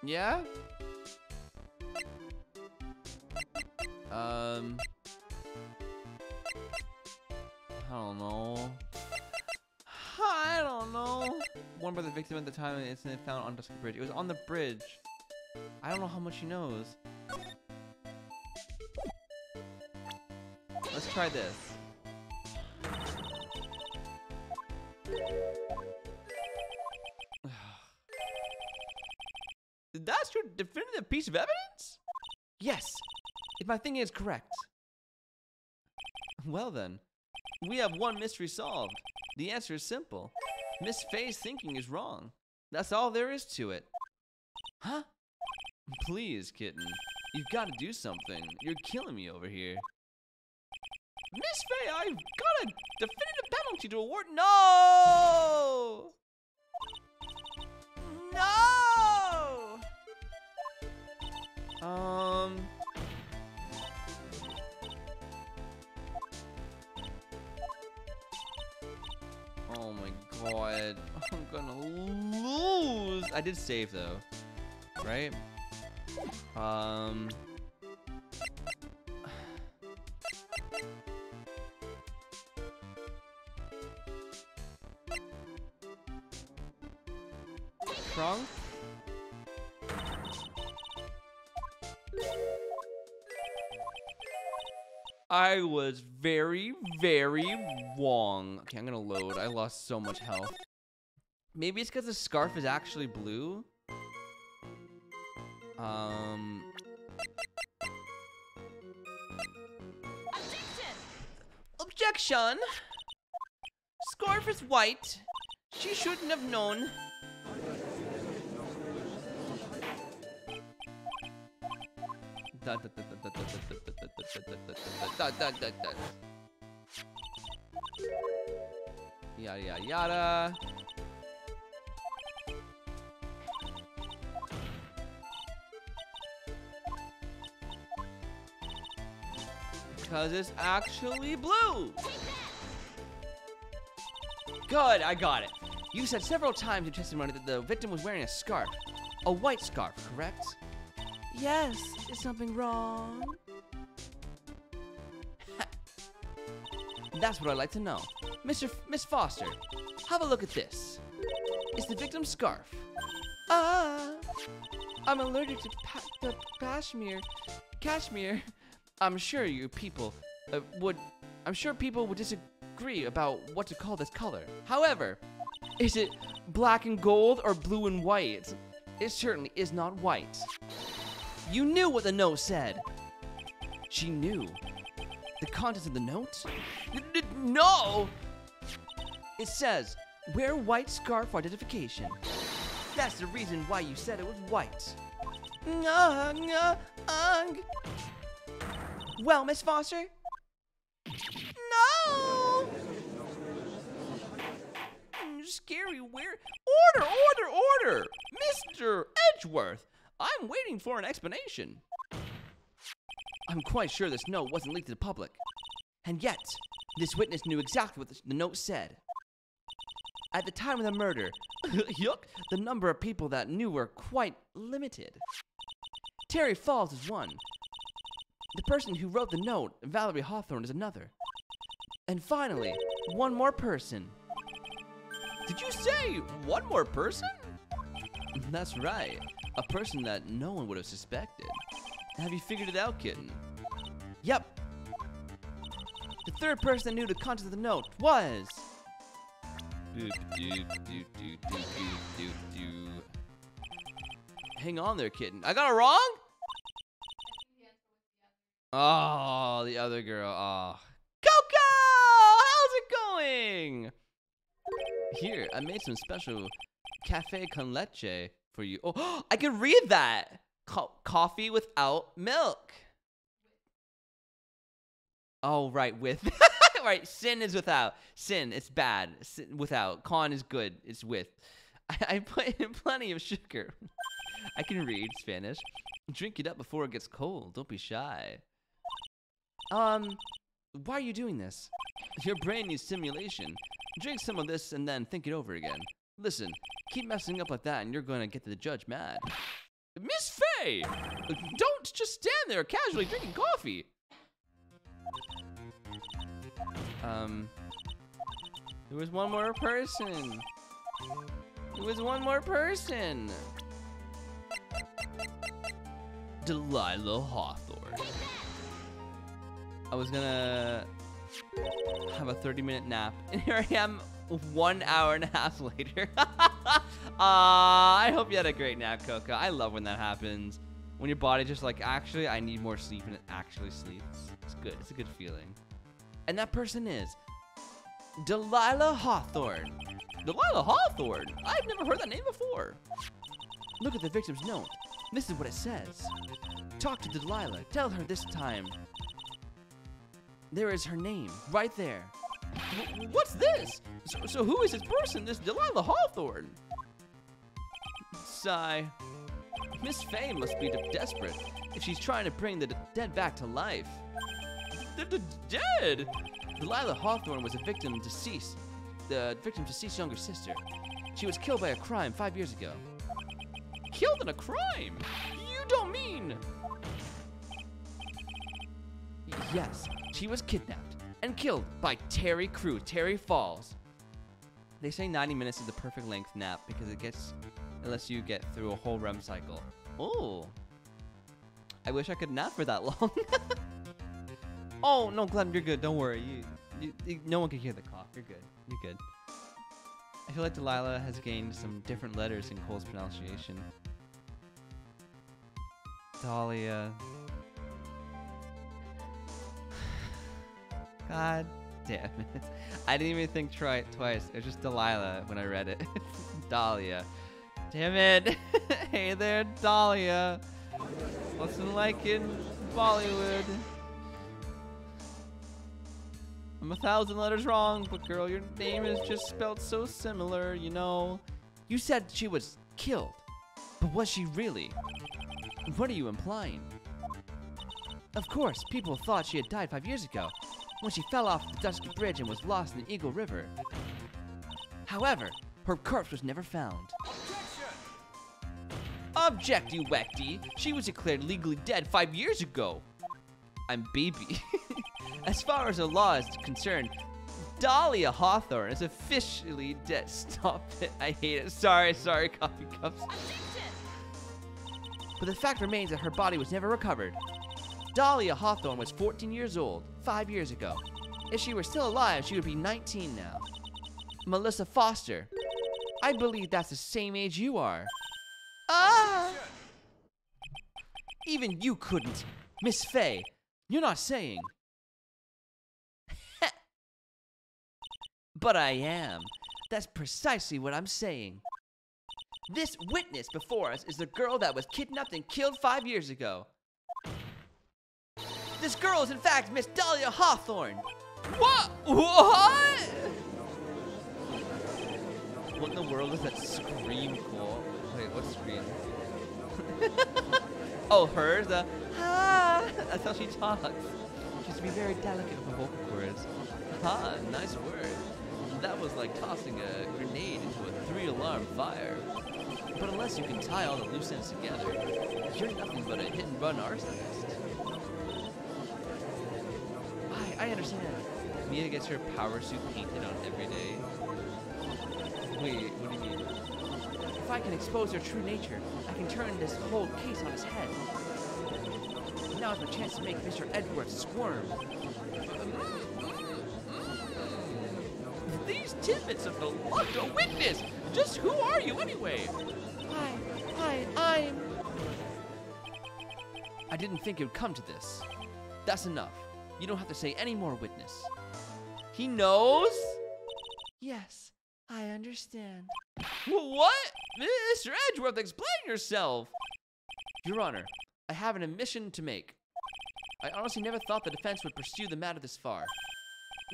Yeah? I don't know. I don't know. Warned by the victim at the time of the incident found on Dusky Bridge. It was on the bridge. I don't know how much he knows. Let's try this. That's your definitive piece of evidence? Yes, if my thinking is correct. Well then, we have one mystery solved. The answer is simple. Miss Faye's thinking is wrong. That's all there is to it. Huh? Please, kitten. You've got to do something. You're killing me over here. Miss Faye, I've got a definitive penalty to award. No! No! Oh my god. I'm gonna lose. I did save though. Right? Trunk? I was very, very wrong. Okay, I'm gonna load. I lost so much health. Maybe it's because the scarf is actually blue. Objection! Scarf is white. She shouldn't have known. Yada yada yada. Because it's actually blue. Good, I got it. You said several times in testimony that the victim was wearing a scarf. A white scarf, correct? Yes, is something wrong? That's what I'd like to know. Miss Foster, have a look at this. It's the victim's scarf. I'm allergic to cashmere. I'm sure people would disagree about what to call this color. However, is it black and gold or blue and white? It certainly is not white. You knew what the note said. She knew. The contents of the note? No! It says, wear white scarf for identification. That's the reason why you said it was white. Well, Miss Foster? No! Scary, weird. Order! Mr. Edgeworth, I'm waiting for an explanation. I'm quite sure this note wasn't leaked to the public. And yet, this witness knew exactly what the note said. At the time of the murder, yuck, the number of people that knew were quite limited. Terry Falls is one. The person who wrote the note, Valerie Hawthorne, is another. And finally, one more person. Did you say one more person? That's right. A person that no one would have suspected. Have you figured it out, kitten? Yep. The third person that knew the contents of the note was... Hang on there, kitten. I got it wrong? Oh, the other girl. Oh. Coco! How's it going? Here, I made some special cafe con leche for you. Oh, I can read that. Coffee without milk. Oh, right, with. Right, sin is without. Sin, it's bad. Sin, without. Con is good. It's with. I put in plenty of sugar. I can read Spanish. Drink it up before it gets cold. Don't be shy. Why are you doing this? Your brain needs stimulation. Drink some of this and then think it over again. Listen, keep messing up like that and you're going to get the judge mad. Miss Faye! Don't just stand there casually drinking coffee. There was one more person. There was one more person. Delilah Hawthorne. I was gonna have a 30-minute nap, and here I am 1 hour and a half later. I hope you had a great nap, Coco. I love when that happens. When your body just like, actually, I need more sleep, and it actually sleeps. It's good. It's a good feeling. And that person is Delilah Hawthorne. Delilah Hawthorne? I've never heard that name before. Look at the victim's note. This is what it says. Talk to Delilah. Tell her this time. There is her name, right there. What's this? So who is this person, this Delilah Hawthorne? Sigh. Miss Faye must be desperate if she's trying to bring the dead back to life. The dead? Delilah Hawthorne was the victim's deceased younger sister. She was killed by a crime 5 years ago. Killed in a crime? You don't mean... Yes, she was kidnapped and killed by Terry Falls. They say 90 minutes is the perfect length nap because it lets you get through a whole REM cycle. Oh, I wish I could nap for that long. Oh, no, Clem, you're good. Don't worry. No one can hear the cough. You're good. You're good. I feel like Delilah has gained some different letters in Cole's pronunciation. Dahlia. God damn it. I didn't even think twice. It was just Delilah when I read it. Dahlia. Damn it. Hey there, Dahlia. What's it like in Bollywood? I'm 1,000 letters wrong, but girl, your name is just spelled so similar, you know. You said she was killed, but was she really? What are you implying? Of course, people thought she had died 5 years ago, when she fell off the dusty bridge and was lost in the Eagle River. However, her corpse was never found. Object, you wackty! She was declared legally dead 5 years ago. I'm baby. As far as the law is concerned, Dahlia Hawthorne is officially dead. Stop it. I hate it. Sorry, coffee cups. But the fact remains that her body was never recovered. Dahlia Hawthorne was 14 years old 5 years ago. If she were still alive, she would be 19 now. Melissa Foster. I believe that's the same age you are. Ah! Even you couldn't. Miss Faye, you're not saying. But I am. That's precisely what I'm saying. This witness before us is the girl that was kidnapped and killed 5 years ago. This girl is in fact Miss Dahlia Hawthorne. What? What in the world is that scream called? Wait, what scream? Oh, hers? That's how she talks. She has to be very delicate with her vocal cords. Ha, nice word. That was like tossing a grenade into a 3-alarm fire. But unless you can tie all the loose ends together, you're nothing but a hit-and-run arsonist. I understand. Mia gets her power suit painted on every day. Wait, what do you mean? If I can expose their true nature, I can turn this whole case on his head. Now's my chance to make Mr. Edwards squirm. These tidbits of the law don't witness! Just who are you anyway? I'm... I didn't think it would come to this. That's enough. You don't have to say any more, witness. He knows? Yes, I understand. What? Mr. Edgeworth, explain yourself. Your Honor, I have an admission to make. I honestly never thought the defense would pursue the matter this far.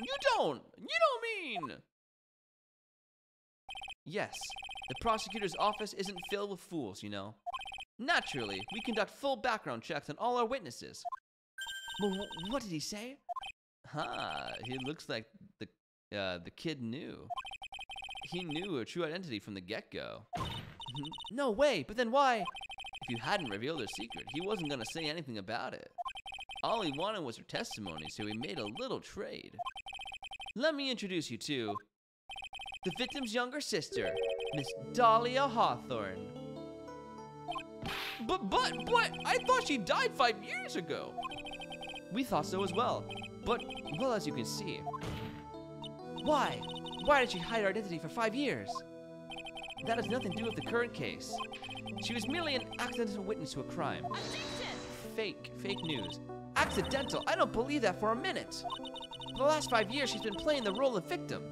You don't mean. Yes, the prosecutor's office isn't filled with fools, you know. Naturally, we conduct full background checks on all our witnesses. Well, what did he say? He looks like the kid knew. He knew her true identity from the get-go. No way, but then why? If you hadn't revealed her secret, he wasn't gonna say anything about it. All he wanted was her testimony, so he made a little trade. Let me introduce you to the victim's younger sister, Miss Dahlia Hawthorne. But, I thought she died 5 years ago. We thought so as well, but, well, as you can see. Why? Why did she hide her identity for 5 years? That has nothing to do with the current case. She was merely an accidental witness to a crime. Fake news. Accidental? I don't believe that for a minute. For the last 5 years, she's been playing the role of victim.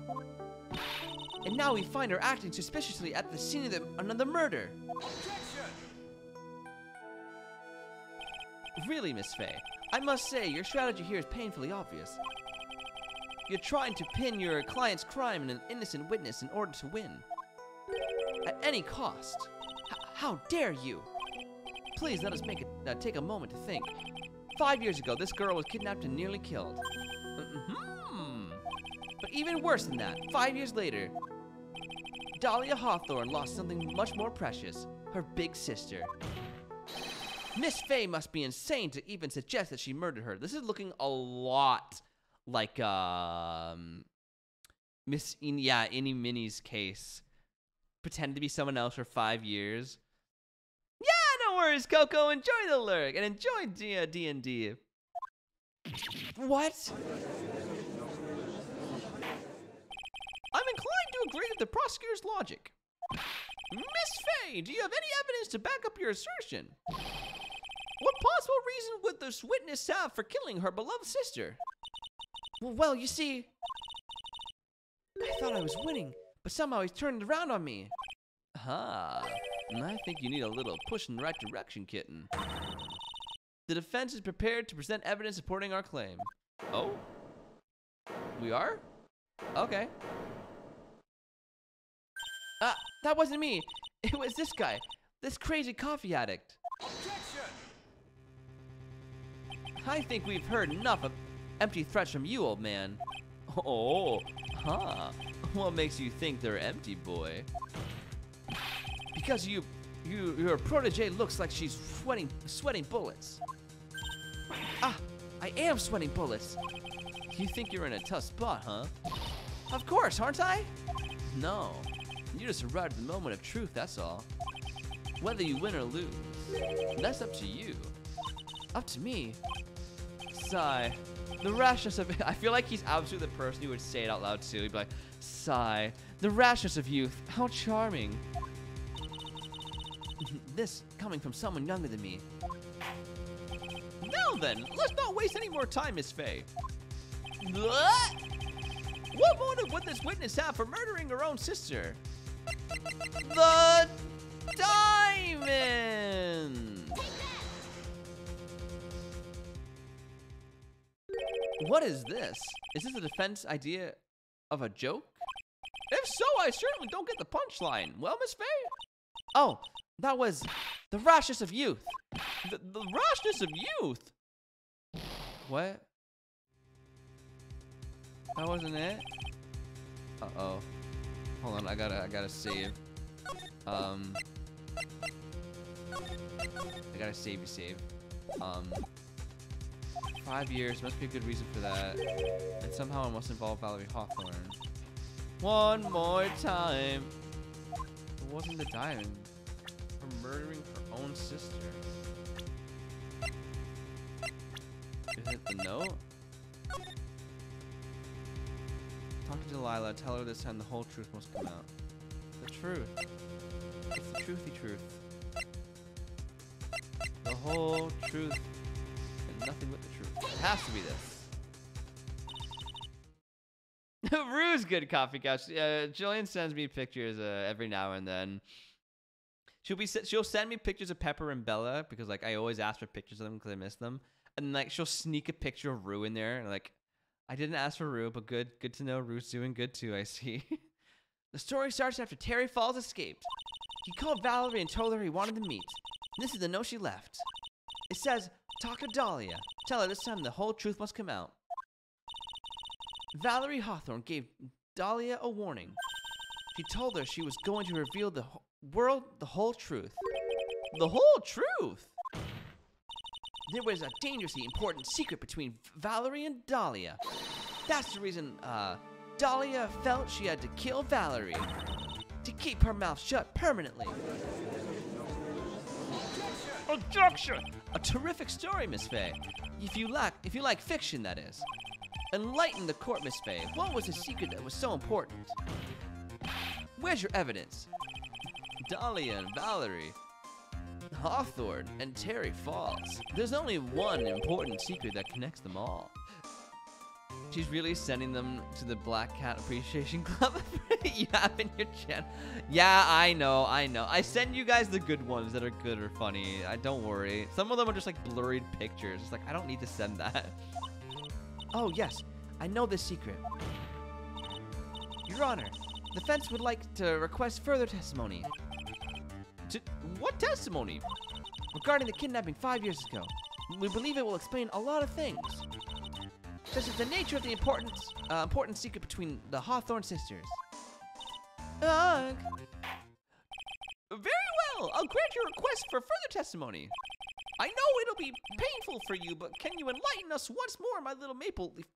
And now we find her acting suspiciously at the scene of another murder. Really, Miss Faye, I must say your strategy here is painfully obvious. You're trying to pin your client's crime on an innocent witness in order to win. At any cost. How dare you? Please let us take a moment to think. 5 years ago, this girl was kidnapped and nearly killed. But even worse than that, 5 years later, Dahlia Hawthorne lost something much more precious, her big sister. Miss Faye must be insane to even suggest that she murdered her. This is looking a lot like Miss Innie Minnie's case. Pretended to be someone else for 5 years. Yeah, no worries, Coco. Enjoy the lyric and enjoy D&D. What? I'm inclined to agree with the prosecutor's logic. Miss Faye, do you have any evidence to back up your assertion? What possible reason would this witness have for killing her beloved sister? Well, you see, I thought I was winning, but somehow he's turned around on me. I think you need a little push in the right direction, kitten. The defense is prepared to present evidence supporting our claim. Oh? We are? Okay. That wasn't me. It was this guy, this crazy coffee addict. Objection! I think we've heard enough of empty threats from you, old man. Oh, what makes you think they're empty, boy? Because your protege looks like she's sweating bullets. I am sweating bullets. You think you're in a tough spot, huh? Of course, aren't I? No, you just arrived at the moment of truth, that's all. Whether you win or lose, that's up to you. Up to me? Sigh. The rashness of I feel like he's absolutely the person who would say it out loud too. He'd be like, sigh. The rashness of youth. How charming. This coming from someone younger than me. Now then, let's not waste any more time, Miss Faye. What motive would this witness have for murdering her own sister? The diamond! What is this? Is this a defense idea of a joke? If so, I certainly don't get the punchline. Well, Miss Faye? Oh, that was the rashness of youth. The rashness of youth? What? That wasn't it? Uh-oh. Hold on, I gotta save. I gotta save. 5 years, must be a good reason for that. And somehow it must involve Valerie Hawthorne. One more time. It wasn't the diamond. For murdering her own sister. Is it the note? Talk to Delilah, tell her this time the whole truth must come out. The truth. It's the truthy truth. The whole truth. And nothing but the truth. It has to be this. Rue's good coffee couch. Jillian sends me pictures every now and then. She'll send me pictures of Pepper and Bella because like I always ask for pictures of them because I miss them. And like she'll sneak a picture of Rue in there and like I didn't ask for Rue, but good to know Rue's doing good too, I see. The story starts after Terry Falls escaped. He called Valerie and told her he wanted to meet. This is the note she left. It says, talk to Dahlia. Tell her this time the whole truth must come out. Valerie Hawthorne gave Dahlia a warning. She told her she was going to reveal the world the whole truth. The whole truth? There was a dangerously important secret between Valerie and Dahlia. That's the reason Dahlia felt she had to kill Valerie to keep her mouth shut permanently. Objection! A terrific story, Miss Faye. If you like fiction, that is. Enlighten the court, Miss Faye. What was the secret that was so important? Where's your evidence? Dahlia and Valerie, Hawthorne and Terry Falls. There's only one important secret that connects them all. She's really sending them to the Black Cat Appreciation Club you have in your channel. Yeah, I know. I send you guys the good ones that are good or funny. Don't worry. Some of them are just like blurred pictures. It's like, I don't need to send that. Oh, yes. I know this secret. Your Honor, the defense would like to request further testimony. What testimony? Regarding the kidnapping 5 years ago. We believe it will explain a lot of things. Such as the nature of the important secret between the Hawthorne sisters. Very well. I'll grant your request for further testimony. I know it'll be painful for you, but can you enlighten us once more, my little maple leaf?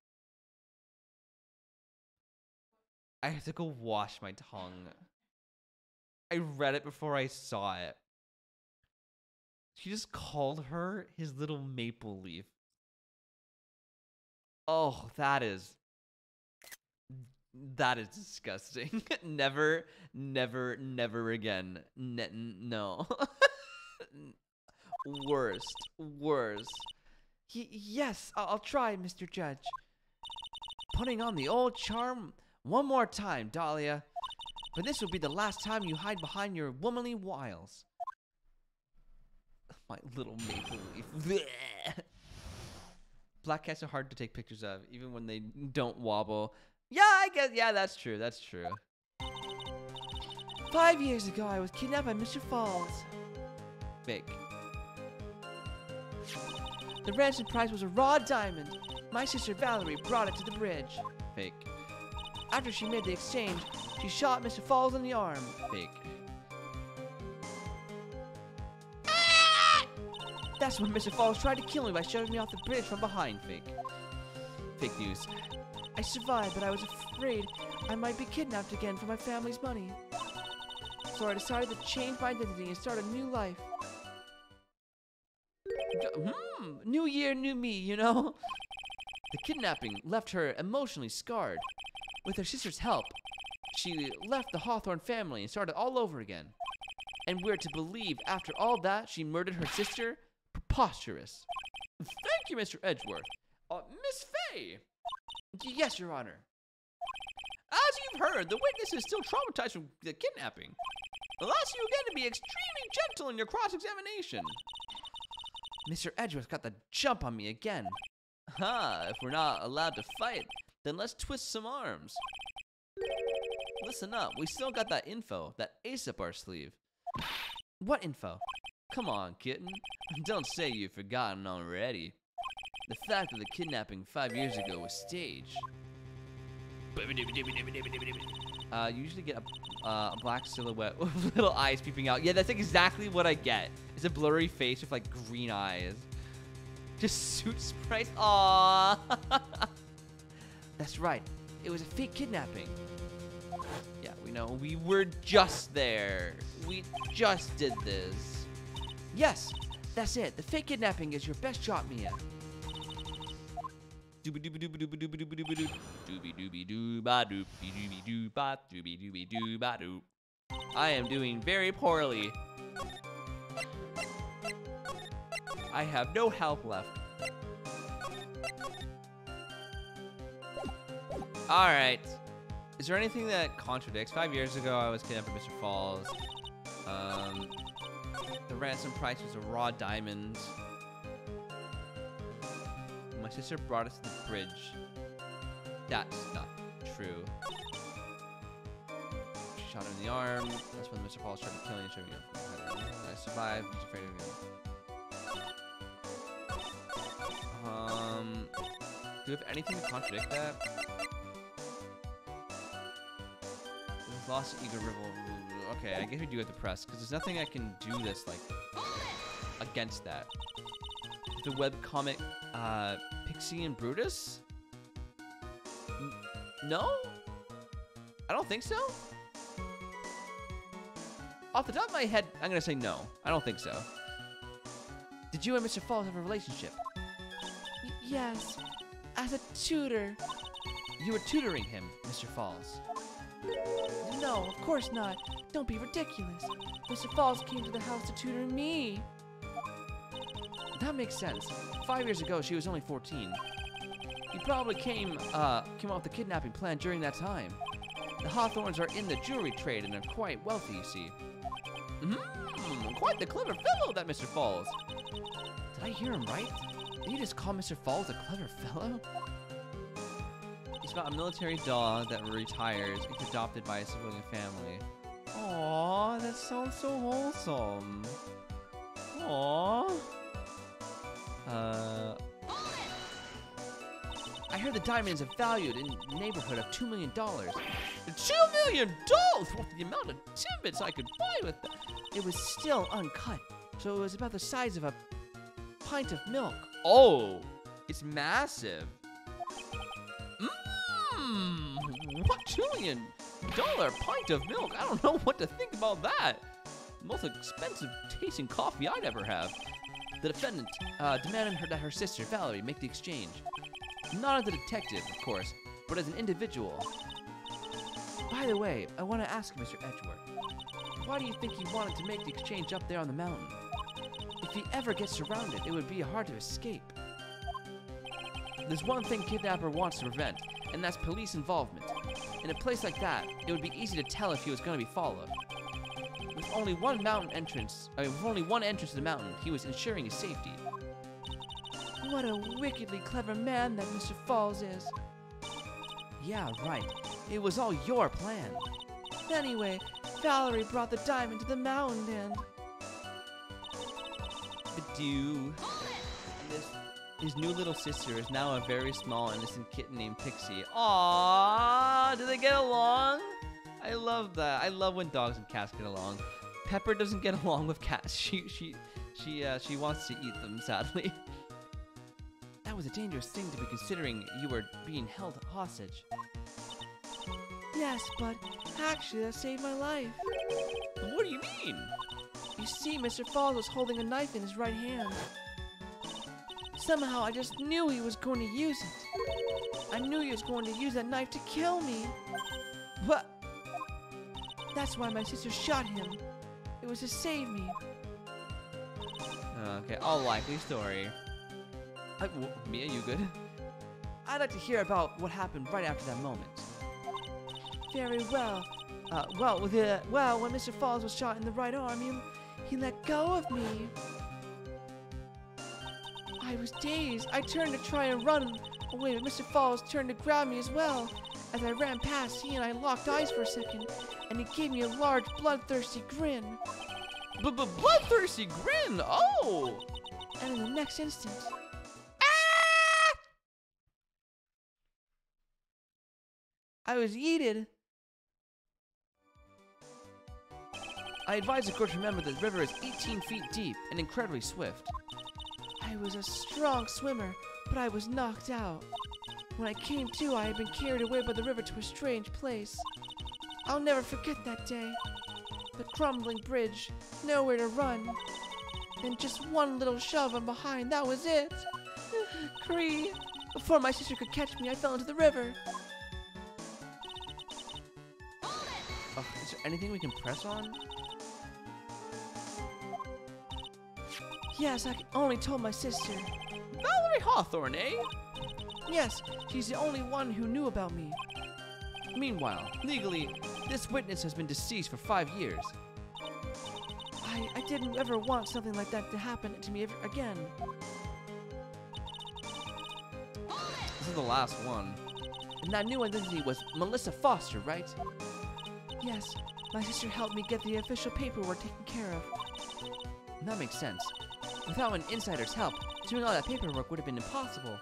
I have to go wash my tongue. I read it before I saw it. She just called her his little maple leaf. Oh, that is disgusting. Never again. No. Worst. Yes, I'll try, Mr. Judge. Putting on the old charm one more time, Dahlia. But this will be the last time you hide behind your womanly wiles. My little maple leaf. Black cats are hard to take pictures of, even when they don't wobble. Yeah, I guess. Yeah, that's true. 5 years ago, I was kidnapped by Mr. Falls. Fake. The ransom prize was a raw diamond. My sister Valerie brought it to the bridge. Fake. After she made the exchange, she shot Mr. Falls in the arm. Fake. That's when Mr. Falls tried to kill me by shoving me off the bridge from behind. Fake. Fake news. I survived, but I was afraid I might be kidnapped again for my family's money. So I decided to change my identity and start a new life. New year, new me, you know? The kidnapping left her emotionally scarred. With her sister's help, she left the Hawthorne family and started all over again. And we're to believe after all that, she murdered her sister? Preposterous. Thank you, Mr. Edgeworth. Miss Faye. Yes, Your Honor. As you've heard, the witness is still traumatized from the kidnapping. Thus, you get to be extremely gentle in your cross-examination. Mr. Edgeworth got the jump on me again. If we're not allowed to fight, then let's twist some arms. Listen up, we still got that info, that ace up our sleeve. What info? Come on, kitten. Don't say you've forgotten already. The fact that the kidnapping 5 years ago was staged. You usually get a black silhouette with little eyes peeping out. Yeah, that's exactly what I get. It's a blurry face with like green eyes. Just suit sprites. Aww. That's right. It was a fake kidnapping. Yeah, we know. We were just there. We just did this. Yes, that's it. The fake kidnapping is your best shot, Mia. I am doing very poorly. I have no help left. Alright. Is there anything that contradicts? 5 years ago, I was kidnapped by Mr. Falls. The ransom price was a raw diamond. My sister brought us to the bridge. That's not true. She shot him in the arm. That's when Mr. Falls tried to kill me. I survived. I was afraid of him. Do you have anything to contradict that? Lost Eager Rival. Okay, I guess we do have to press because there's nothing I can do that's like against that. The webcomic Pixie and Brutus? No? I don't think so. Off the top of my head, I'm gonna say no. I don't think so. Did you and Mr. Falls have a relationship? Yes, as a tutor. You were tutoring him, Mr. Falls. No, of course not. Don't be ridiculous. Mr. Falls came to the house to tutor me. That makes sense. 5 years ago, she was only 14. He probably came up with the kidnapping plan during that time. The Hawthorns are in the jewelry trade and are quite wealthy, you see. Quite the clever fellow, that Mr. Falls. Did I hear him right? Did you just call Mr. Falls a clever fellow? He's got a military dog that retires and adopted by a civilian family. Aww, that sounds so wholesome. Aww. I heard the diamond is valued in the neighborhood of $2 million. $2 million? What the amount of tidbits I could buy with that? It was still uncut, so it was about the size of a pint of milk. Oh, it's massive. What $2 million pint of milk? I don't know what to think about that. Most expensive tasting coffee I'd ever have. The defendant demanded that her sister, Valerie, make the exchange. Not as a detective, of course, but as an individual. By the way, I want to ask Mr. Edgeworth, why do you think he wanted to make the exchange up there on the mountain? If he ever gets surrounded, it would be hard to escape. There's one thing Kidnapper wants to prevent, and that's police involvement. In a place like that, it would be easy to tell if he was going to be followed. With only one entrance to the mountain, he was ensuring his safety. What a wickedly clever man that Mr. Falls is. Yeah, right. It was all your plan. Anyway, Valerie brought the diamond to the mountain and... Badoo. His new little sister is now a very small, innocent kitten named Pixie. Aww, do they get along? I love that. I love when dogs and cats get along. Pepper doesn't get along with cats. She wants to eat them, sadly. That was a dangerous thing to be considering. You were being held hostage. Yes, but actually that saved my life. What do you mean? You see, Mr. Falls was holding a knife in his right hand. Somehow I just knew he was going to use it. I knew he was going to use that knife to kill me. What? That's why my sister shot him. It was to save me. Okay, a likely story. Mia, you good? I'd like to hear about what happened right after that moment. Very well. Well, when Mr. Falls was shot in the right arm, he let go of me. I was dazed. I turned to try and run away, but Mr. Falls turned to grab me as well. As I ran past, he and I locked eyes for a second, and he gave me a large, bloodthirsty grin. Bloodthirsty grin? Oh! And in the next instant... I was yeeted. I advise the court to remember that the river is 18 feet deep and incredibly swift. I was a strong swimmer, but I was knocked out. When I came to, I had been carried away by the river to a strange place. I'll never forget that day. The crumbling bridge, nowhere to run. Then just one little shove from behind, that was it. Cree! Before my sister could catch me, I fell into the river. Is there anything we can press on? Yes, I only told my sister. Valerie Hawthorne, eh? Yes, she's the only one who knew about me. Meanwhile, legally, this witness has been deceased for 5 years. I didn't ever want something like that to happen to me again. This is the last one. And that new identity was Melissa Foster, right? Yes, my sister helped me get the official paperwork taken care of. That makes sense. Without an insider's help, doing all that paperwork would have been impossible.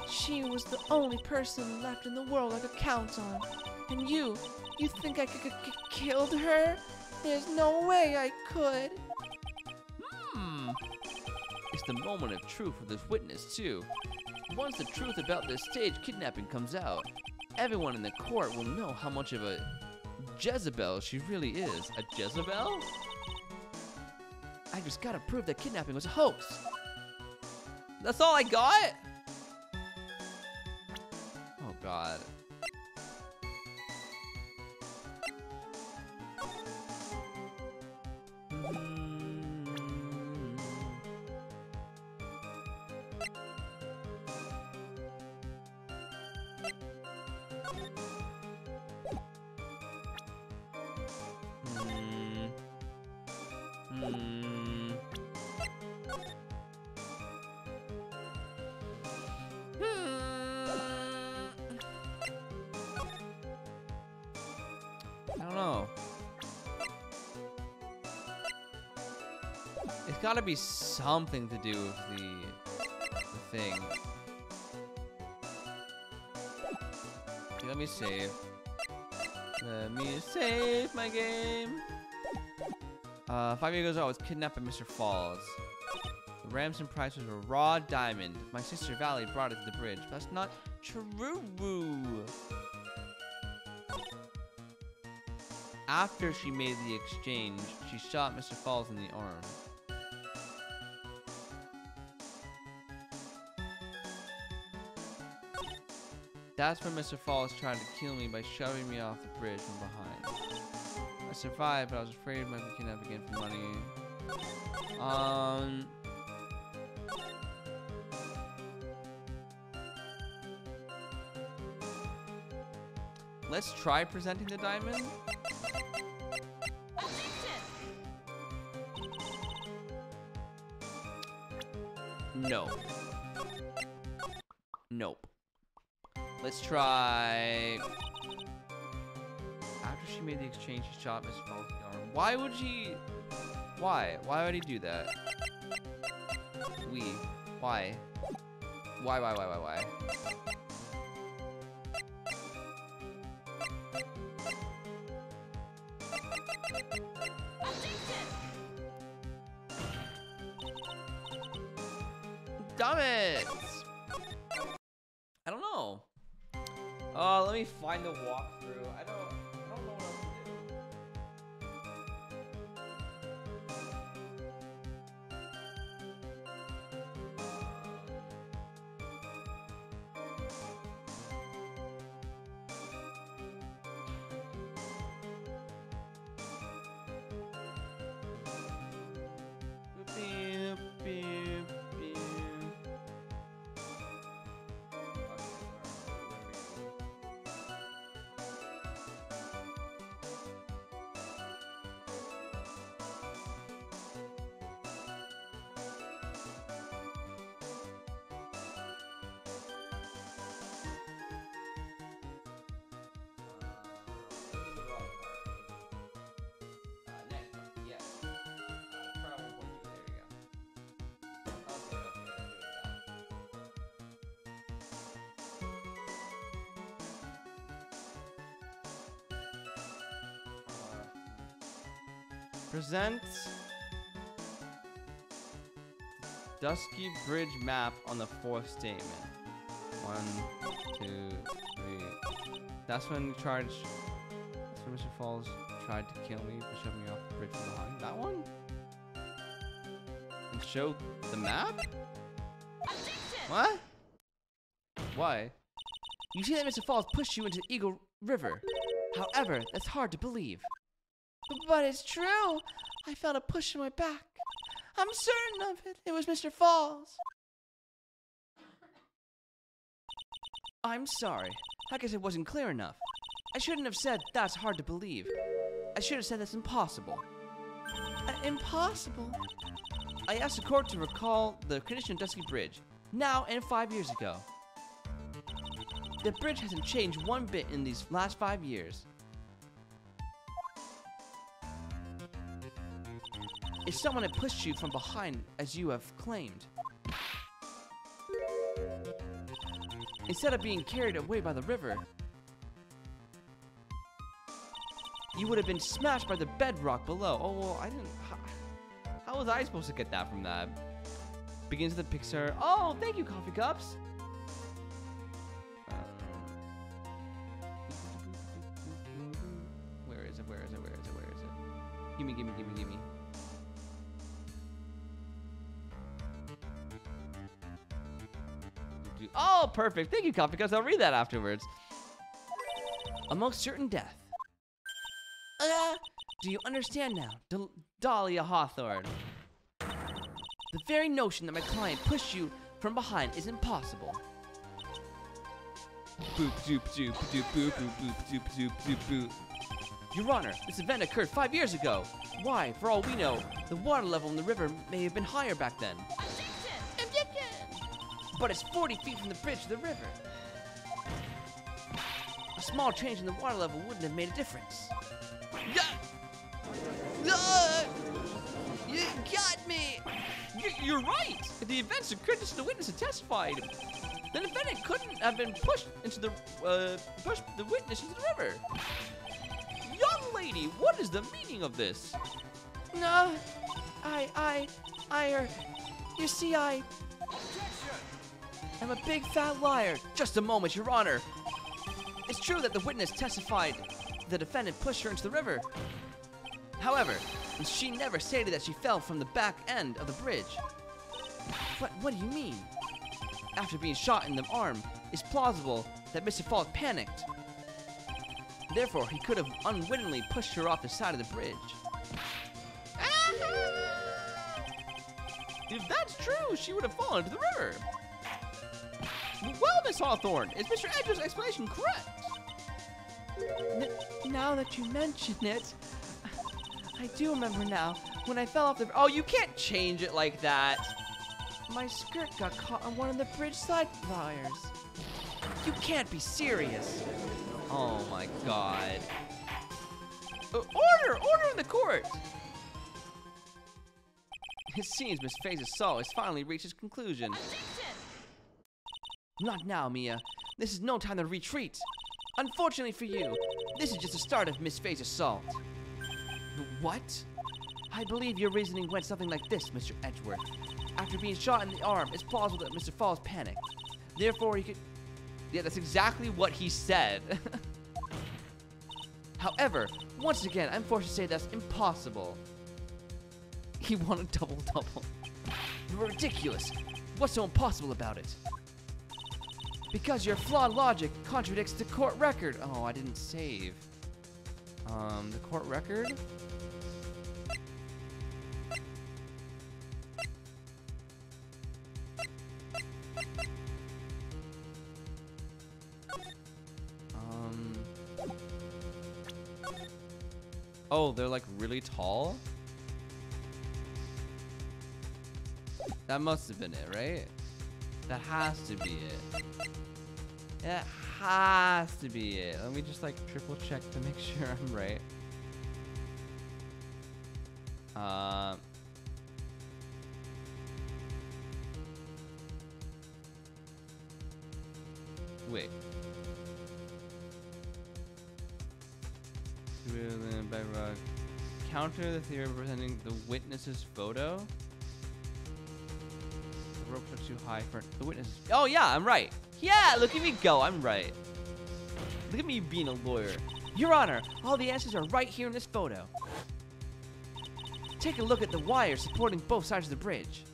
She was the only person left in the world I could count on. And you think I could killed her? There's no way I could. It's the moment of truth for this witness, too. Once the truth about this staged kidnapping comes out, everyone in the court will know how much of a Jezebel she really is. A Jezebel? I just gotta prove that kidnapping was a hoax. That's all I got? Oh, God. I don't know. It's gotta be something to do with the thing. Okay, let me save. Let me save my game. 5 years ago, I was kidnapped by Mr. Falls. The ransom price was a raw diamond. My sister Valley brought it to the bridge. But that's not true. After she made the exchange, she shot Mr. Falls in the arm. That's when Mr. Falls tried to kill me by shoving me off the bridge from behind. I survived, but I was afraid I might be kidnapped again for money. Let's try presenting the diamond. No. Nope. Let's try. After she made the exchange, she shot Mr. Falls in the arm. Why would she? Why? Why would he do that? Why? Why? Damn it! I don't know. Let me find the walkthrough. I don't know what else Present Dusky Bridge map on the fourth statement. 1, 2, 3. That's when Mr. Falls tried to kill me for shoving me off the bridge from behind. That one? And show the map? What? Why? You see that Mr. Falls pushed you into Eagle River. However, that's hard to believe. But it's true. I felt a push in my back. I'm certain of it. It was Mr. Falls. I'm sorry. I guess it wasn't clear enough. I shouldn't have said that's hard to believe. I should have said that's impossible. Impossible? I asked the court to recall the condition of Dusky Bridge, now and 5 years ago. The bridge hasn't changed one bit in these last 5 years. If someone had pushed you from behind, as you have claimed, instead of being carried away by the river, you would have been smashed by the bedrock below. Oh, well, I didn't... How was I supposed to get that from that? Begins with the Pixar. Oh, thank you, Coffee Cups. Where is it? Where is it? Where is it? Where is it? Gimme, gimme, gimme, gimme. Oh, perfect. Thank you, Coffee Cups. I'll read that afterwards. A most certain death. Do you understand now, Dahlia Hawthorne? The very notion that my client pushed you from behind is impossible. Boop, doop, doop, doop, boop, boop, boop, doop, doop, doop, boop. Your Honor, this event occurred 5 years ago. Why, for all we know, the water level in the river may have been higher back then. But it's 40 feet from the bridge to the river. A small change in the water level wouldn't have made a difference. You got me! You're right! If the events occurred just the witness had testified, the defendant couldn't have been pushed the witness into the river. Young lady, what is the meaning of this? No, you see, I'm a big fat liar. Just a moment, Your Honor. It's true that the witness testified the defendant pushed her into the river. However, she never stated that she fell from the back end of the bridge. What do you mean? After being shot in the arm, it's plausible that Mr. Falk panicked. Therefore, he could have unwittingly pushed her off the side of the bridge. If that's true, she would have fallen into the river. Well, Miss Hawthorne, is Mr. Edger's explanation correct? Now that you mention it, I do remember now. When I fell off the... Oh, you can't change it like that. My skirt got caught on one of the bridge side wires. You can't be serious. Oh my god. Order in the court! It seems Miss Phase's saw has finally reached its conclusion. Not now, Mia. This is no time to retreat. Unfortunately for you, this is just the start of Miss Phase's assault. What? I believe your reasoning went something like this, Mr. Edgeworth. After being shot in the arm, it's plausible that Mr. Falls panicked. Therefore, he could... Yeah, that's exactly what he said. However, once again, I'm forced to say that's impossible. He won a double-double. You're ridiculous. What's so impossible about it? Because your flawed logic contradicts the court record. Oh, I didn't save. The court record? Oh, they're like really tall? That must have been it, right? That has to be it. That has to be it. Let me just like triple check to make sure I'm right. Wait. Bedrock. Counter the theory representing the witness's photo. The ropes are too high for the witness's. Oh yeah, I'm right. Yeah, look at me go. I'm right. Look at me being a lawyer. Your Honor, all the answers are right here in this photo. Take a look at the wires supporting both sides of the bridge.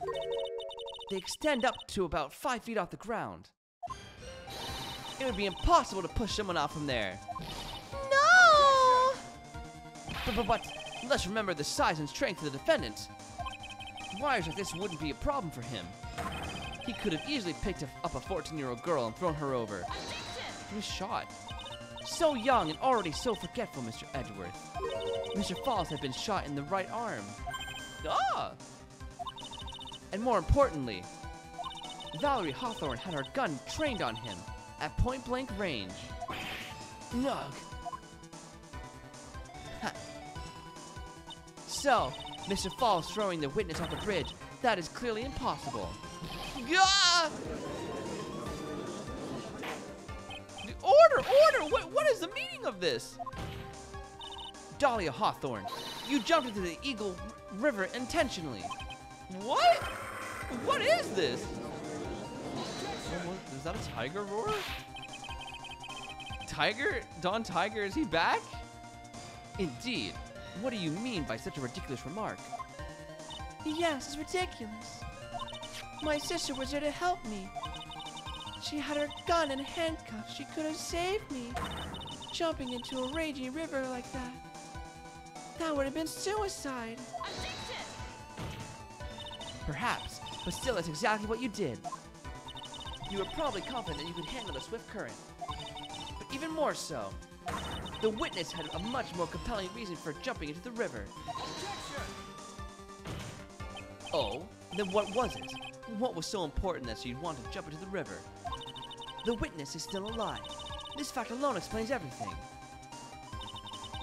They extend up to about 5 feet off the ground. It would be impossible to push someone out from there. No! But let's remember the size and strength of the defendant. Wires like this wouldn't be a problem for him. He could have easily picked up a 14-year-old girl and thrown her over. He was shot. So young and already so forgetful, Mr. Edgeworth. Mr. Falls had been shot in the right arm. Ah! And more importantly, Valerie Hawthorne had her gun trained on him at point-blank range. Ugh. Ha. So, Mr. Falls throwing the witness off the bridge, that is clearly impossible. Ah! Order! What is the meaning of this? Dahlia Hawthorne, you jumped into the Eagle River intentionally. What? What is this? Is that a tiger roar? Tiger? Don Tiger, is he back? Indeed. What do you mean by such a ridiculous remark? Yes, it's ridiculous. My sister was there to help me. She had her gun and handcuffs. She could have saved me. Jumping into a raging river like that. That would have been suicide. Perhaps, but still that's exactly what you did. You were probably confident that you could handle the swift current. But even more so, the witness had a much more compelling reason for jumping into the river. Oh, then what was it? What was so important that she'd want to jump into the river? The witness is still alive. This fact alone explains everything.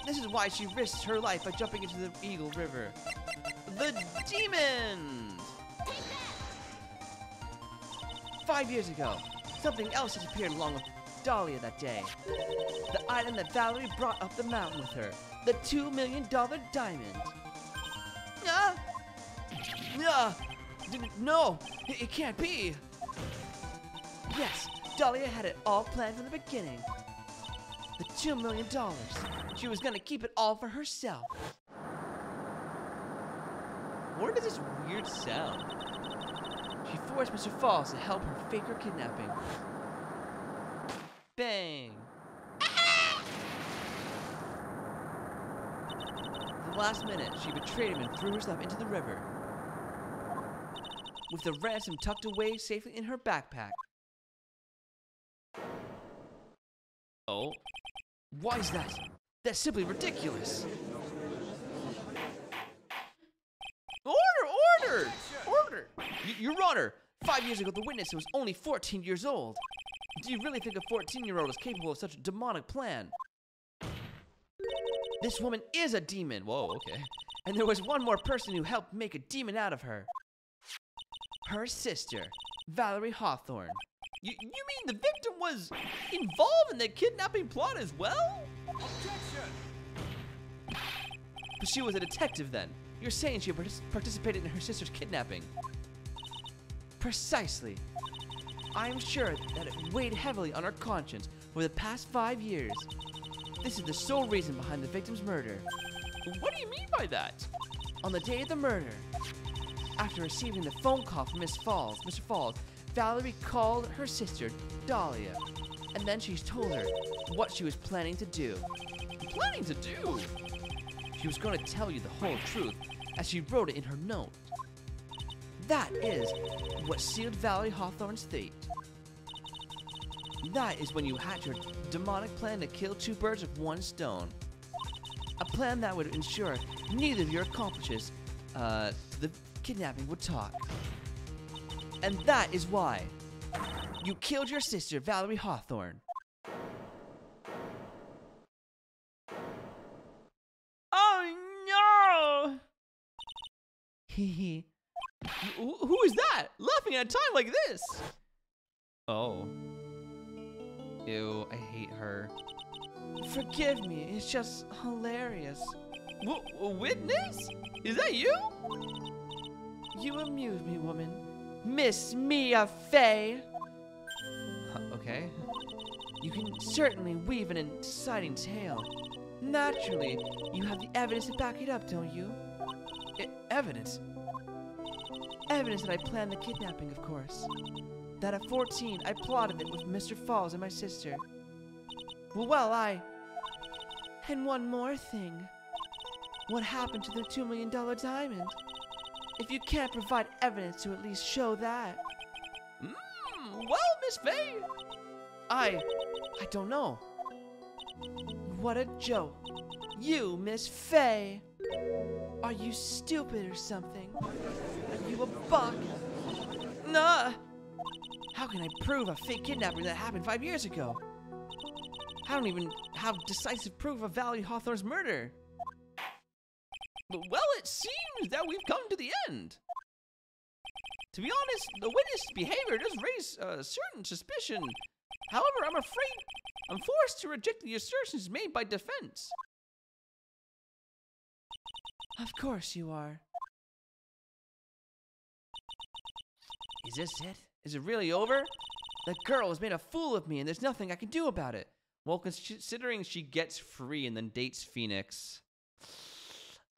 This is why she risked her life by jumping into the Eagle River. The demons! 5 years ago, something else has appeared along with Dahlia that day. The item that Valerie brought up the mountain with her. The $2 million diamond. Ah! Ah! No! It can't be! Yes, Dahlia had it all planned from the beginning. The $2 million. She was gonna keep it all for herself. What is this weird sound? She forced Mr. Falls to help her fake her kidnapping. Bang! At the last minute, she betrayed him and threw herself into the river. With the ransom tucked away safely in her backpack. Oh? Why is that? That's simply ridiculous. Order! Your Honor, 5 years ago the witness was only 14 years old. Do you really think a 14-year-old is capable of such a demonic plan? This woman is a demon. Whoa, okay. And there was one more person who helped make a demon out of her. Her sister, Valerie Hawthorne. You mean the victim was involved in the kidnapping plot as well? But she was a detective then. You're saying she participated in her sister's kidnapping. Precisely. I'm sure that it weighed heavily on her conscience over the past 5 years. This is the sole reason behind the victim's murder. What do you mean by that? On the day of the murder, after receiving the phone call from Mr. Falls, Valerie called her sister, Dahlia, and then she told her what she was planning to do. Planning to do? She was going to tell you the whole truth, as she wrote it in her note. That is what sealed Valerie Hawthorne's fate. That is when you hatched your demonic plan to kill two birds with one stone. A plan that would ensure neither of your accomplices to the kidnapping would talk. And that is why you killed your sister, Valerie Hawthorne. Oh no! Hee Who is that? Laughing at a time like this? Oh. Ew, I hate her. Forgive me, it's just hilarious. Witness? Is that you? You amuse me, woman. Miss Mia Fey. Okay. You can certainly weave an exciting tale. Naturally, you have the evidence to back it up, don't you? Evidence? Evidence that I planned the kidnapping, of course. That at 14, I plotted it with Mr. Falls and my sister. Well, And one more thing. What happened to the $2 million diamond? If you can't provide evidence to at least show that. Well, Miss Faye, I don't know. What a joke. You, Miss Faye. Are you stupid or something? Are you a buck? Nah. How can I prove a fake kidnapping that happened 5 years ago? I don't even have decisive proof of Valerie Hawthorne's murder. Well, it seems that we've come to the end. To be honest, the witness' behavior does raise a certain suspicion. However, I'm afraid I'm forced to reject the assertions made by defense. Of course you are. Is this it? Is it really over? That girl has made a fool of me and there's nothing I can do about it. Well, considering she gets free and then dates Phoenix,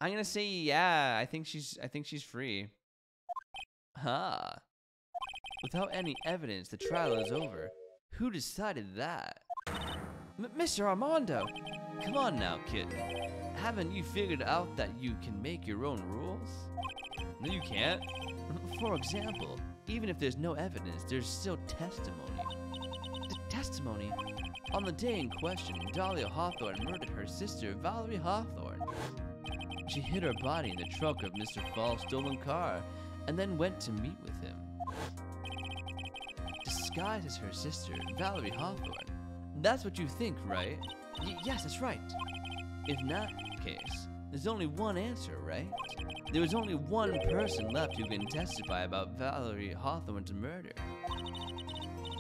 I'm gonna say yeah. I think she's free. Huh. Without any evidence, the trial is over. Who decided that? Mr. Armando. Come on now, kid. Haven't you figured out that you can make your own rules? No, you can't. For example, even if there's no evidence, there's still testimony. Testimony? On the day in question, Dahlia Hawthorne murdered her sister, Valerie Hawthorne. She hid her body in the trunk of Mr. Fall's stolen car and then went to meet with him. Disguised as her sister, Valerie Hawthorne. That's what you think, right? Yes, that's right. If not the case, there's only one answer, right? There was only one person left who can testify about Valerie Hawthorne's murder.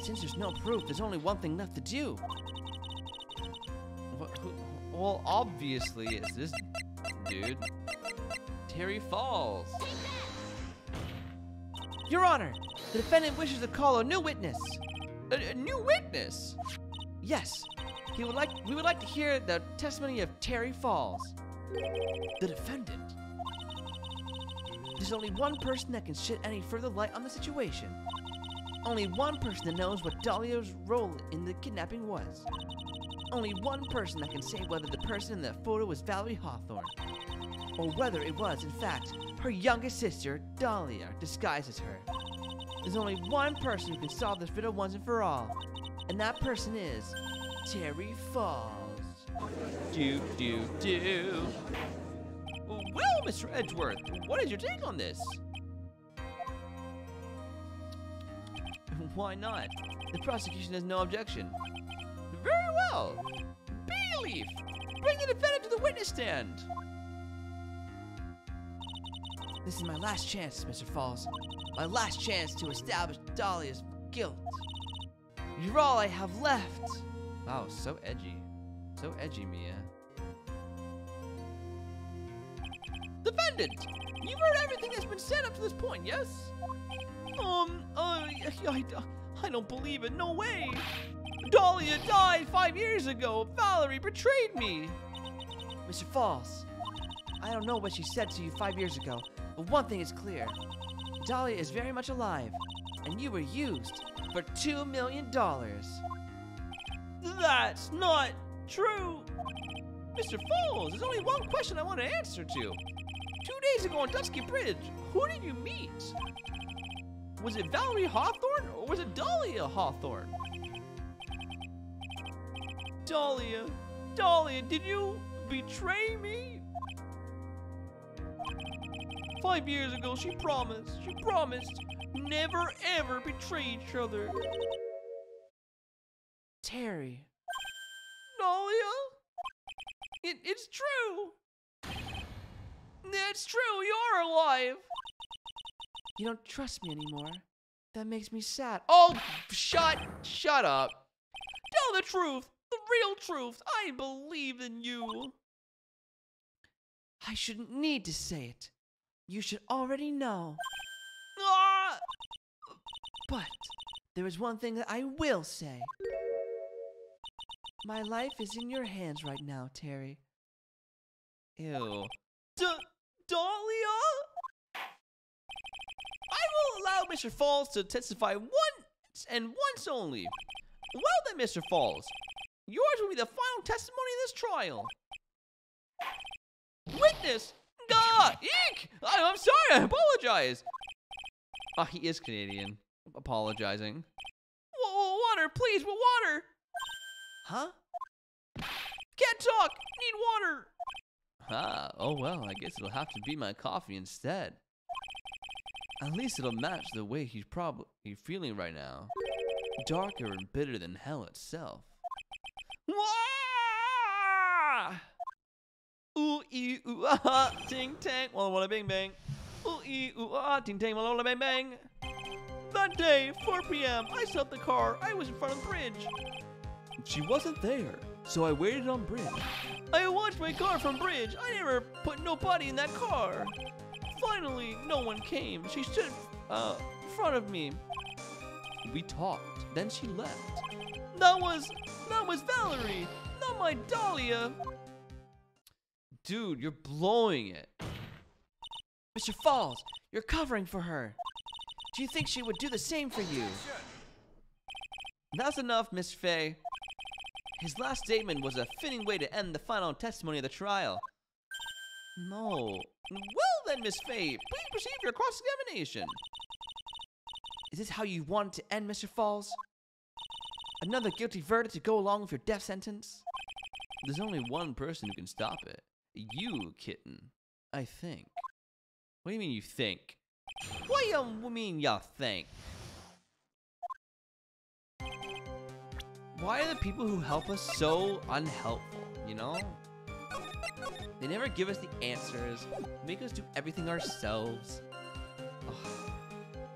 Since there's no proof, there's only one thing left to do. Well, obviously it's this dude, Terry Falls. Your Honor, the defendant wishes to call a new witness. A new witness? Yes. We would like to hear the testimony of Terry Falls. The defendant? There's only one person that can shed any further light on the situation. Only one person that knows what Dahlia's role in the kidnapping was. Only one person that can say whether the person in that photo was Valerie Hawthorne, or whether it was, in fact, her youngest sister, Dahlia, disguised as her. There's only one person who can solve this riddle once and for all, and that person is Terry Falls. Well, Mr. Edgeworth, what is your take on this? Why not? The prosecution has no objection. Very well. Bayleaf, bring the defendant to the witness stand. This is my last chance, Mr. Falls. My last chance to establish Dahlia's guilt. You're all I have left. Wow, so edgy. So edgy, Mia. Defendant, you've heard everything that's been said up to this point, yes? I don't believe it. No way. Dahlia died 5 years ago. Valerie betrayed me. Mr. Falls, I don't know what she said to you 5 years ago, but one thing is clear. Dahlia is very much alive, and you were used for $2 million. That's not true. Mr. Falls, there's only one question I want to answer to. 2 days ago on Dusky Bridge, who did you meet? Was it Valerie Hawthorne or was it Dahlia Hawthorne? Dahlia, did you betray me? 5 years ago, she promised never ever betray each other. Terry. Dahlia? It's true. It's true, you're alive. You don't trust me anymore. That makes me sad. Oh, shut up. Tell the truth, the real truth. I believe in you. I shouldn't need to say it. You should already know. Ah! But there is one thing that I will say. My life is in your hands right now, Terry. Ew. Dahlia? I will allow Mr. Falls to testify once and once only. Well then, Mr. Falls, yours will be the final testimony in this trial. Witness! Eek! I'm sorry, I apologize. He is Canadian. Apologizing. What water, please, with water. Huh? Can't talk. Need water. Ah, oh well, I guess it'll have to be my coffee instead. At least it'll match the way he's probably feeling right now. Darker and bitter than hell itself. Wah! Ooh, ee, ooh, ah, ting, tang, walla, walla, bang, bang. Ooh, ee, ooh, ah, ting, tang, walla, walla, bang, bang. That day, 4 p.m., I stopped the car. I was in front of the bridge. She wasn't there, so I waited on bridge. I watched my car from bridge. I never put nobody in that car. Finally, no one came. She stood in front of me. We talked, then she left. That was Valerie, not my Dahlia. Dude, you're blowing it. Mr. Falls, you're covering for her. Do you think she would do the same for you? That's enough, Miss Faye. His last statement was a fitting way to end the final testimony of the trial. No. Well then, Miss Faye, please proceed with your cross-examination. Is this how you want it to end, Mr. Falls? Another guilty verdict to go along with your death sentence? There's only one person who can stop it. You, kitten. I think. What do you mean you think? What do you mean you think? Why are the people who help us so unhelpful, you know? They never give us the answers, make us do everything ourselves. Ugh.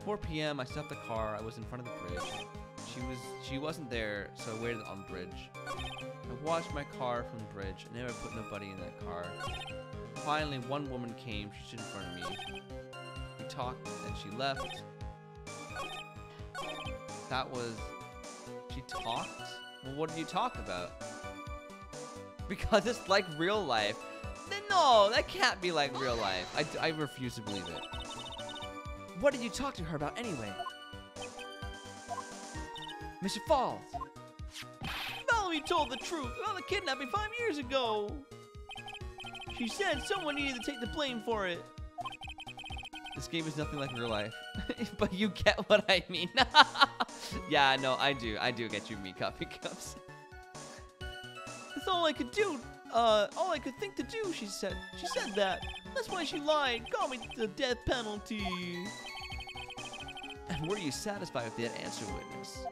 4 p.m., I stopped the car, I was in front of the bridge. She wasn't there, so I waited on bridge. I watched my car from the bridge, I never put nobody in that car. Finally, one woman came, she stood in front of me. We talked, and she left. She talked? Well, what did you talk about? Because it's like real life. No, that can't be like real life. I refuse to believe it. What did you talk to her about anyway? Mr. Falls! Valerie told the truth about the kidnapping 5 years ago. She said someone needed to take the blame for it. This game is nothing like real life. But you get what I mean. Yeah, no, I do get you meat coffee cups. That's all I could do. All I could think to do, she said. She said that. That's why she lied. Got me the death penalty. And were you satisfied with that answer, witness?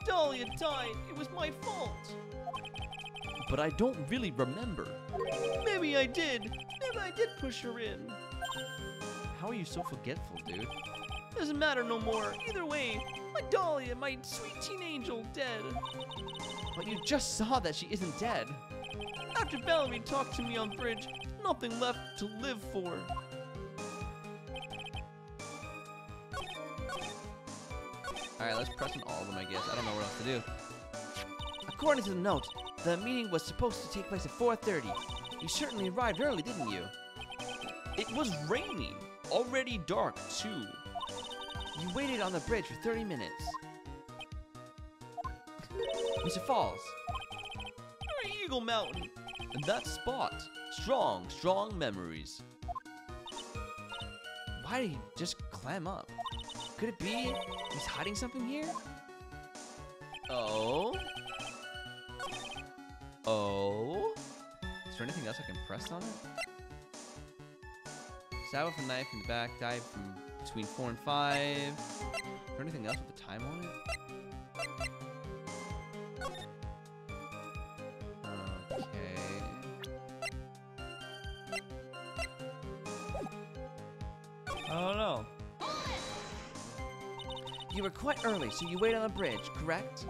Dahlia died. It was my fault. But I don't really remember. Maybe I did. Maybe I did push her in. How are you so forgetful, dude? Doesn't matter no more. Either way, my Dahlia, my sweet teen angel, dead. But you just saw that she isn't dead. After Valerie talked to me on bridge, nothing left to live for. Alright, let's press on all of them, I guess. I don't know what else to do. According to the note, the meeting was supposed to take place at 4:30. You certainly arrived early, didn't you? It was raining. Already dark, too. You waited on the bridge for 30 minutes. Mr. Falls. Eagle Mountain. And that spot. Strong memories. Why did he just clam up? Could it be he's hiding something here? Oh? Is there anything else I can press on it? Stab with a knife in the back, dive from between 4 and 5. Is there anything else with the time on it? Okay. I don't know. You were quite early, so you waited on the bridge, correct?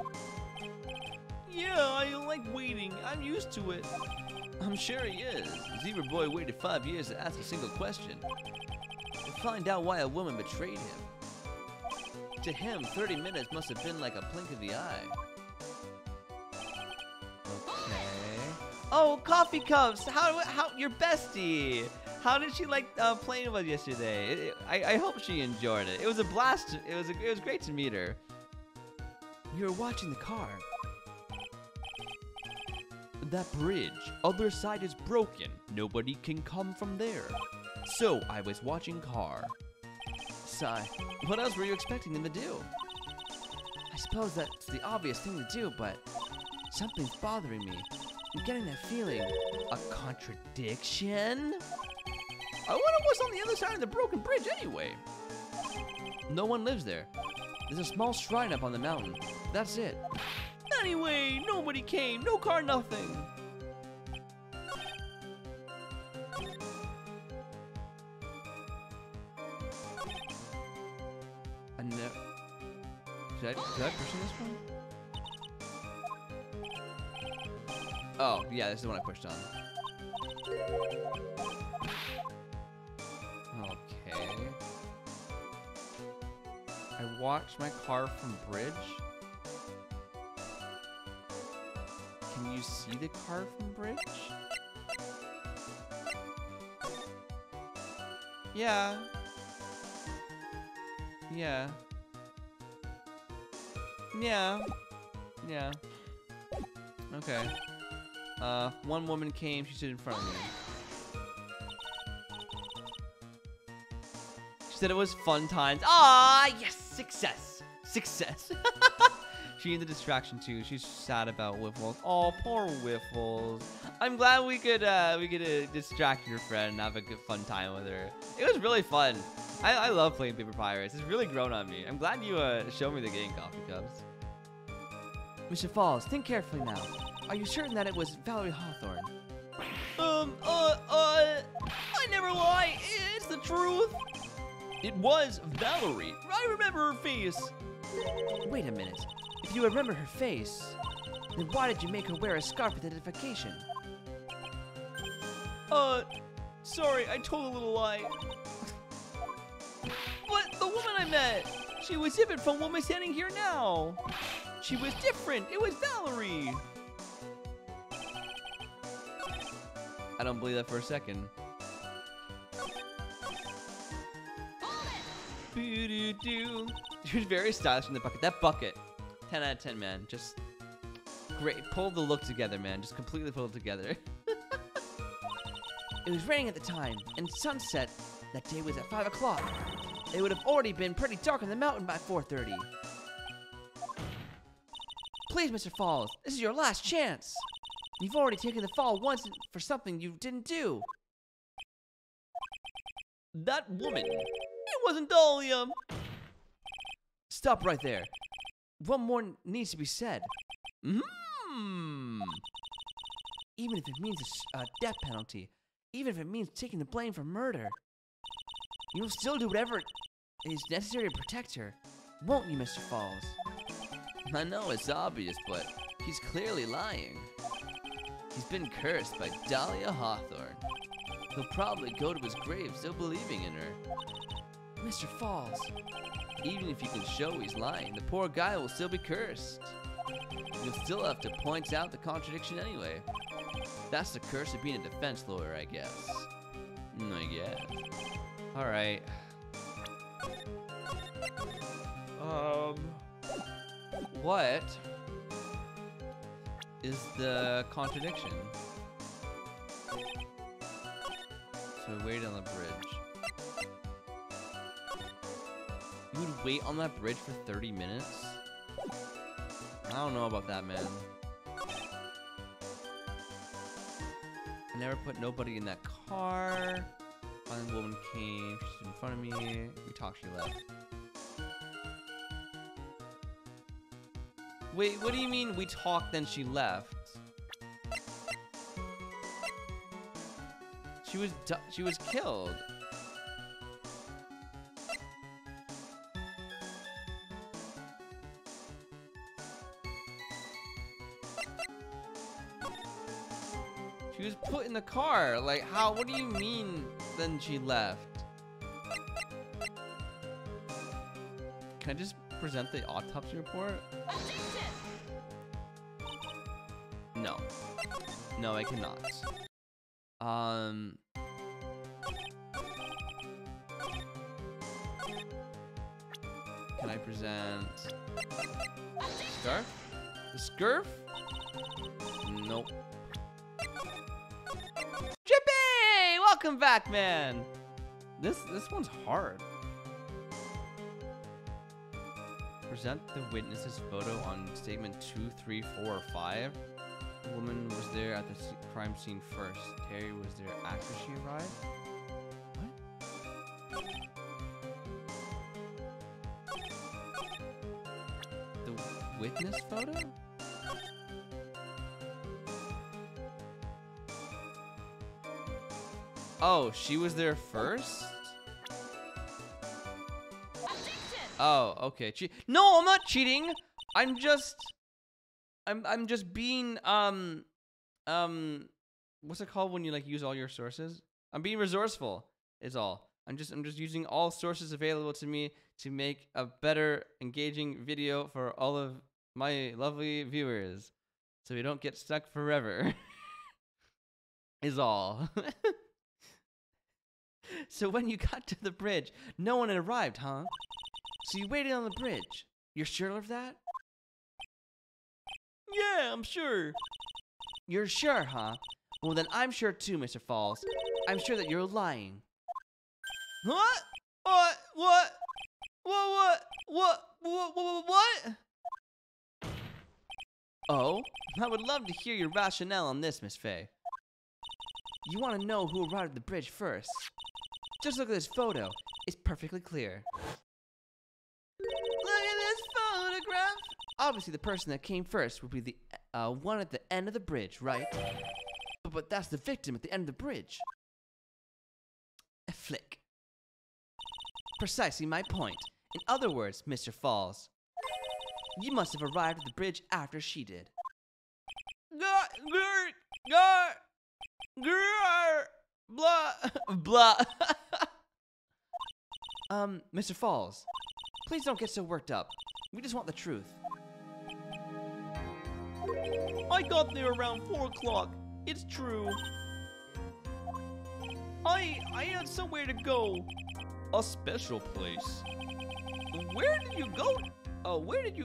Yeah, I like waiting. I'm used to it. I'm sure he is. Zebra Boy waited 5 years to ask a single question. To find out why a woman betrayed him. To him, 30 minutes must have been like a blink of the eye. Okay. Oh, coffee cups. How your bestie? How did she like playing with us yesterday? I hope she enjoyed it. It was a blast. It was great to meet her. You were watching the car. That bridge, other side is broken. Nobody can come from there. So I was watching car. Sigh. What else were you expecting them to do? I suppose that's the obvious thing to do, but something's bothering me. I'm getting that feeling. A contradiction? I wonder what's on the other side of the broken bridge anyway. No one lives there. There's a small shrine up on the mountain. That's it. Anyway, nobody came. No car, nothing. Did I push on this one? Oh, yeah, this is the one I pushed on. Okay. I watched my car from bridge. Can you see the car from bridge? Yeah. Yeah. Yeah. Yeah. Okay. One woman came, she stood in front of me. She said it was fun times. Ah, yes, success. Success. She needed distraction too. She's sad about Whiffles. Oh, poor Whiffles. I'm glad we could distract your friend and have a good fun time with her. It was really fun. I love playing Paper Pirates. It's really grown on me. I'm glad you showed me the game, Coffee Cubs. Mr. Falls, think carefully now. Are you certain that it was Valerie Hawthorne? I never lie. It's the truth. It was Valerie. I remember her face. Wait a minute. If you remember her face, then why did you make her wear a scarf with identification? Sorry, I told a little lie. But the woman I met, she was different from woman standing here now. She was different. It was Valerie. I don't believe that for a second. She was very stylish in the bucket. That bucket, 10 out of 10, man. Just great. Pull the look together, man. Just completely pull it together. It was raining at the time, and sunset that day was at 5 o'clock. It would have already been pretty dark on the mountain by 4:30. Please, Mr. Falls, this is your last chance. You've already taken the fall once for something you didn't do. That woman, it wasn't Dahlia. Stop right there. One more needs to be said. Even if it means a death penalty, even if it means taking the blame for murder, you'll still do whatever is necessary to protect her, won't you, Mr. Falls? I know it's obvious, but he's clearly lying. He's been cursed by Dahlia Hawthorne. He'll probably go to his grave still believing in her. Mr. Falls. Even if you can show he's lying, the poor guy will still be cursed. You'll still have to point out the contradiction anyway. That's the curse of being a defense lawyer, I guess. I guess. Alright. What is the contradiction? So we waited on the bridge. You would wait on that bridge for 30 minutes? I don't know about that, man. I never put nobody in that car. Finally, woman came. She stood in front of me. We talked, she left. Wait, what do you mean we talked, then she left? She was killed. She was put in the car. Like, how? What do you mean, then she left? Can I just present the autopsy report? No. No, I cannot. Can I present scarf? The scarf? Nope. Drippy! Welcome back, man. This one's hard. Present the witness's photo on statement 2, 3, 4, or 5. The woman was there at the crime scene first. Terry was there after she arrived. What? The witness photo? Oh, she was there first? Oh, okay. No, I'm not cheating. I'm just being what's it called when you like use all your sources? I'm being resourceful is all. I'm just using all sources available to me to make a better engaging video for all of my lovely viewers so we don't get stuck forever. Is all. So when you got to the bridge, no one had arrived, huh? So you waited on the bridge. You're sure of that? Yeah, I'm sure. You're sure, huh? Well, then I'm sure too, Mr. Falls. I'm sure that you're lying. What? What? Oh, I would love to hear your rationale on this, Miss Faye. You want to know who arrived at the bridge first? Just look at this photo. It's perfectly clear. Look at this photograph. Obviously, the person that came first would be the one at the end of the bridge, right? But that's the victim at the end of the bridge. A flick. Precisely my point. In other words, Mr. Falls, you must have arrived at the bridge after she did. Blah. Blah. Mr. Falls, please don't get so worked up. We just want the truth. I got there around 4 o'clock. It's true. I had somewhere to go. A special place. Where did you go? Where did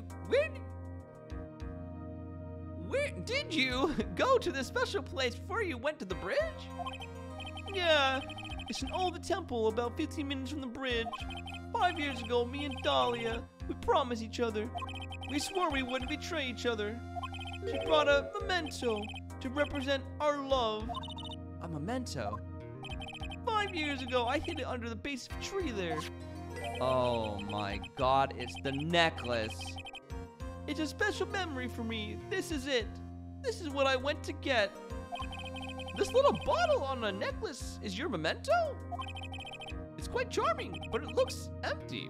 you go to this special place before you went to the bridge? Yeah, it's an old temple about 15 minutes from the bridge. 5 years ago, me and Dahlia, we promised each other. We swore we wouldn't betray each other. She brought a memento to represent our love. A memento? 5 years ago, I hid it under the base of a tree there. Oh my god, it's the necklace. It's a special memory for me. This is it. This is what I went to get. This little bottle on a necklace is your memento? It's quite charming, but it looks empty.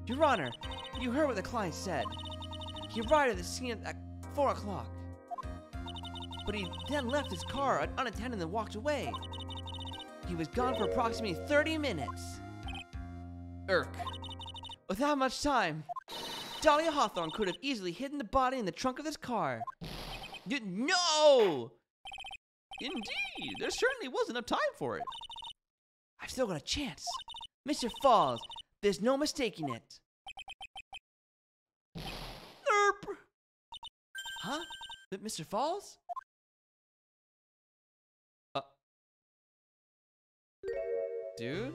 Your Honor, you heard what the client said. He arrived at the scene at 4 o'clock. But he then left his car unattended and walked away. He was gone for approximately 30 minutes. Without much time, Dahlia Hawthorne could have easily hidden the body in the trunk of this car. No! Indeed, there certainly was enough time for it. I've still got a chance. Mr. Falls, there's no mistaking it. Erp! Huh? Mr. Falls? Dude?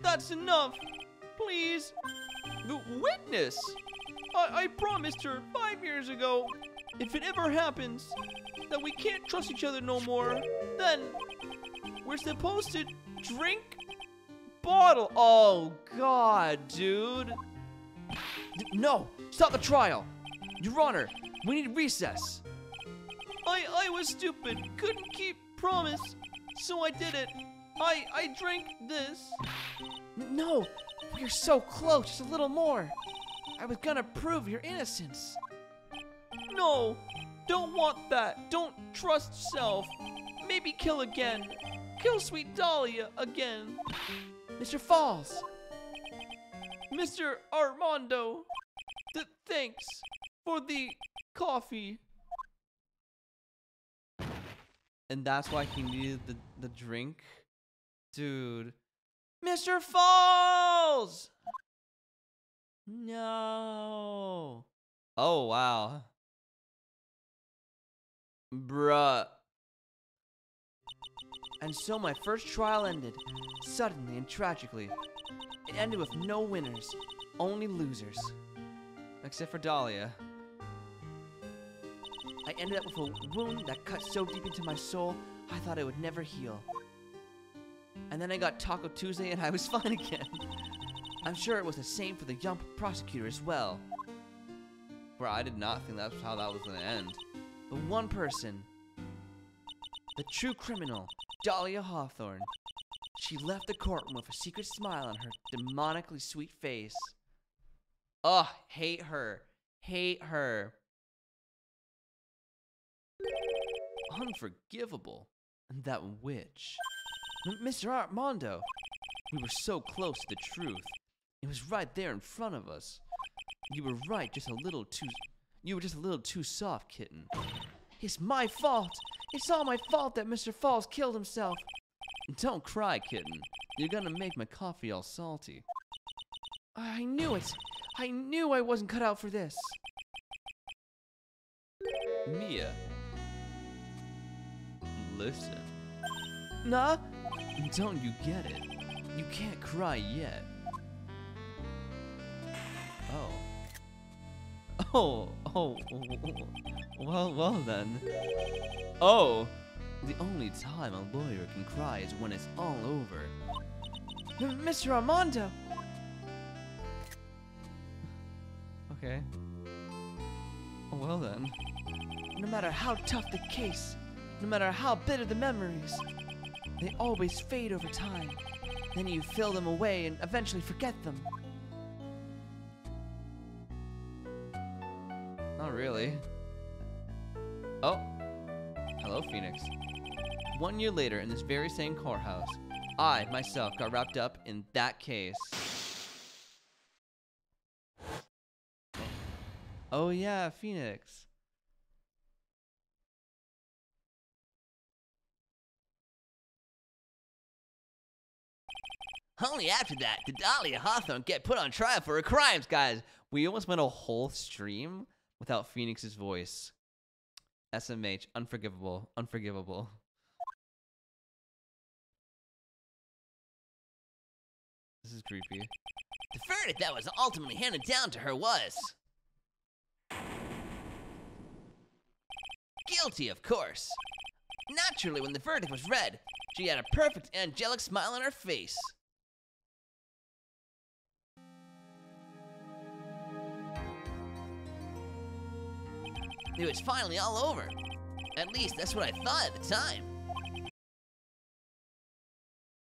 That's enough. Please. The witness. I promised her 5 years ago, if it ever happens that we can't trust each other no more, then we're supposed to drink bottle. Oh, God, dude. No, stop the trial. Your Honor, we need recess. I was stupid, couldn't keep promise, so I did it. I drank this. No, we're so close, just a little more. I was gonna prove your innocence. No, don't want that. Don't trust self. Maybe kill again. Kill sweet Dahlia again. Mr. Falls. Mr. Armando. Thanks for the coffee. And that's why he needed the drink? Dude. Mr. Falls! No. Oh, wow. Bruh. And so my first trial ended, suddenly and tragically. It ended with no winners, only losers. Except for Dahlia. I ended up with a wound that cut so deep into my soul, I thought it would never heal. And then I got Taco Tuesday and I was fine again. I'm sure it was the same for the Yump prosecutor as well. Bro, I did not think that's how that was gonna end. But one person, the true criminal, Dahlia Hawthorne, she left the courtroom with a secret smile on her demonically sweet face. Ugh, hate her. Hate her. Unforgivable. And that witch. Mr. Armando, we were so close to the truth. It was right there in front of us. You were right, you were just a little too soft, kitten. It's my fault. It's all my fault that Mr. Falls killed himself. Don't cry, kitten. You're gonna make my coffee all salty. I knew it. I knew I wasn't cut out for this. Mia. Listen. Nah? Don't you get it? You can't cry yet. Oh, well then. Oh, the only time a lawyer can cry is when it's all over. Mr. Armando! Okay. Well then. No matter how tough the case, no matter how bitter the memories, they always fade over time. Then you fill them away and eventually forget them. Not really. Oh. Hello, Phoenix. 1 year later, in this very same courthouse, I, myself, got wrapped up in that case. Oh yeah, Phoenix. Only after that did Dahlia Hawthorne get put on trial for her crimes, guys. We almost went a whole stream without Phoenix's voice. SMH, unforgivable, unforgivable. This is creepy. The verdict that was ultimately handed down to her was... guilty, of course. Naturally, when the verdict was read, she had a perfect angelic smile on her face. It was finally all over. At least that's what I thought at the time.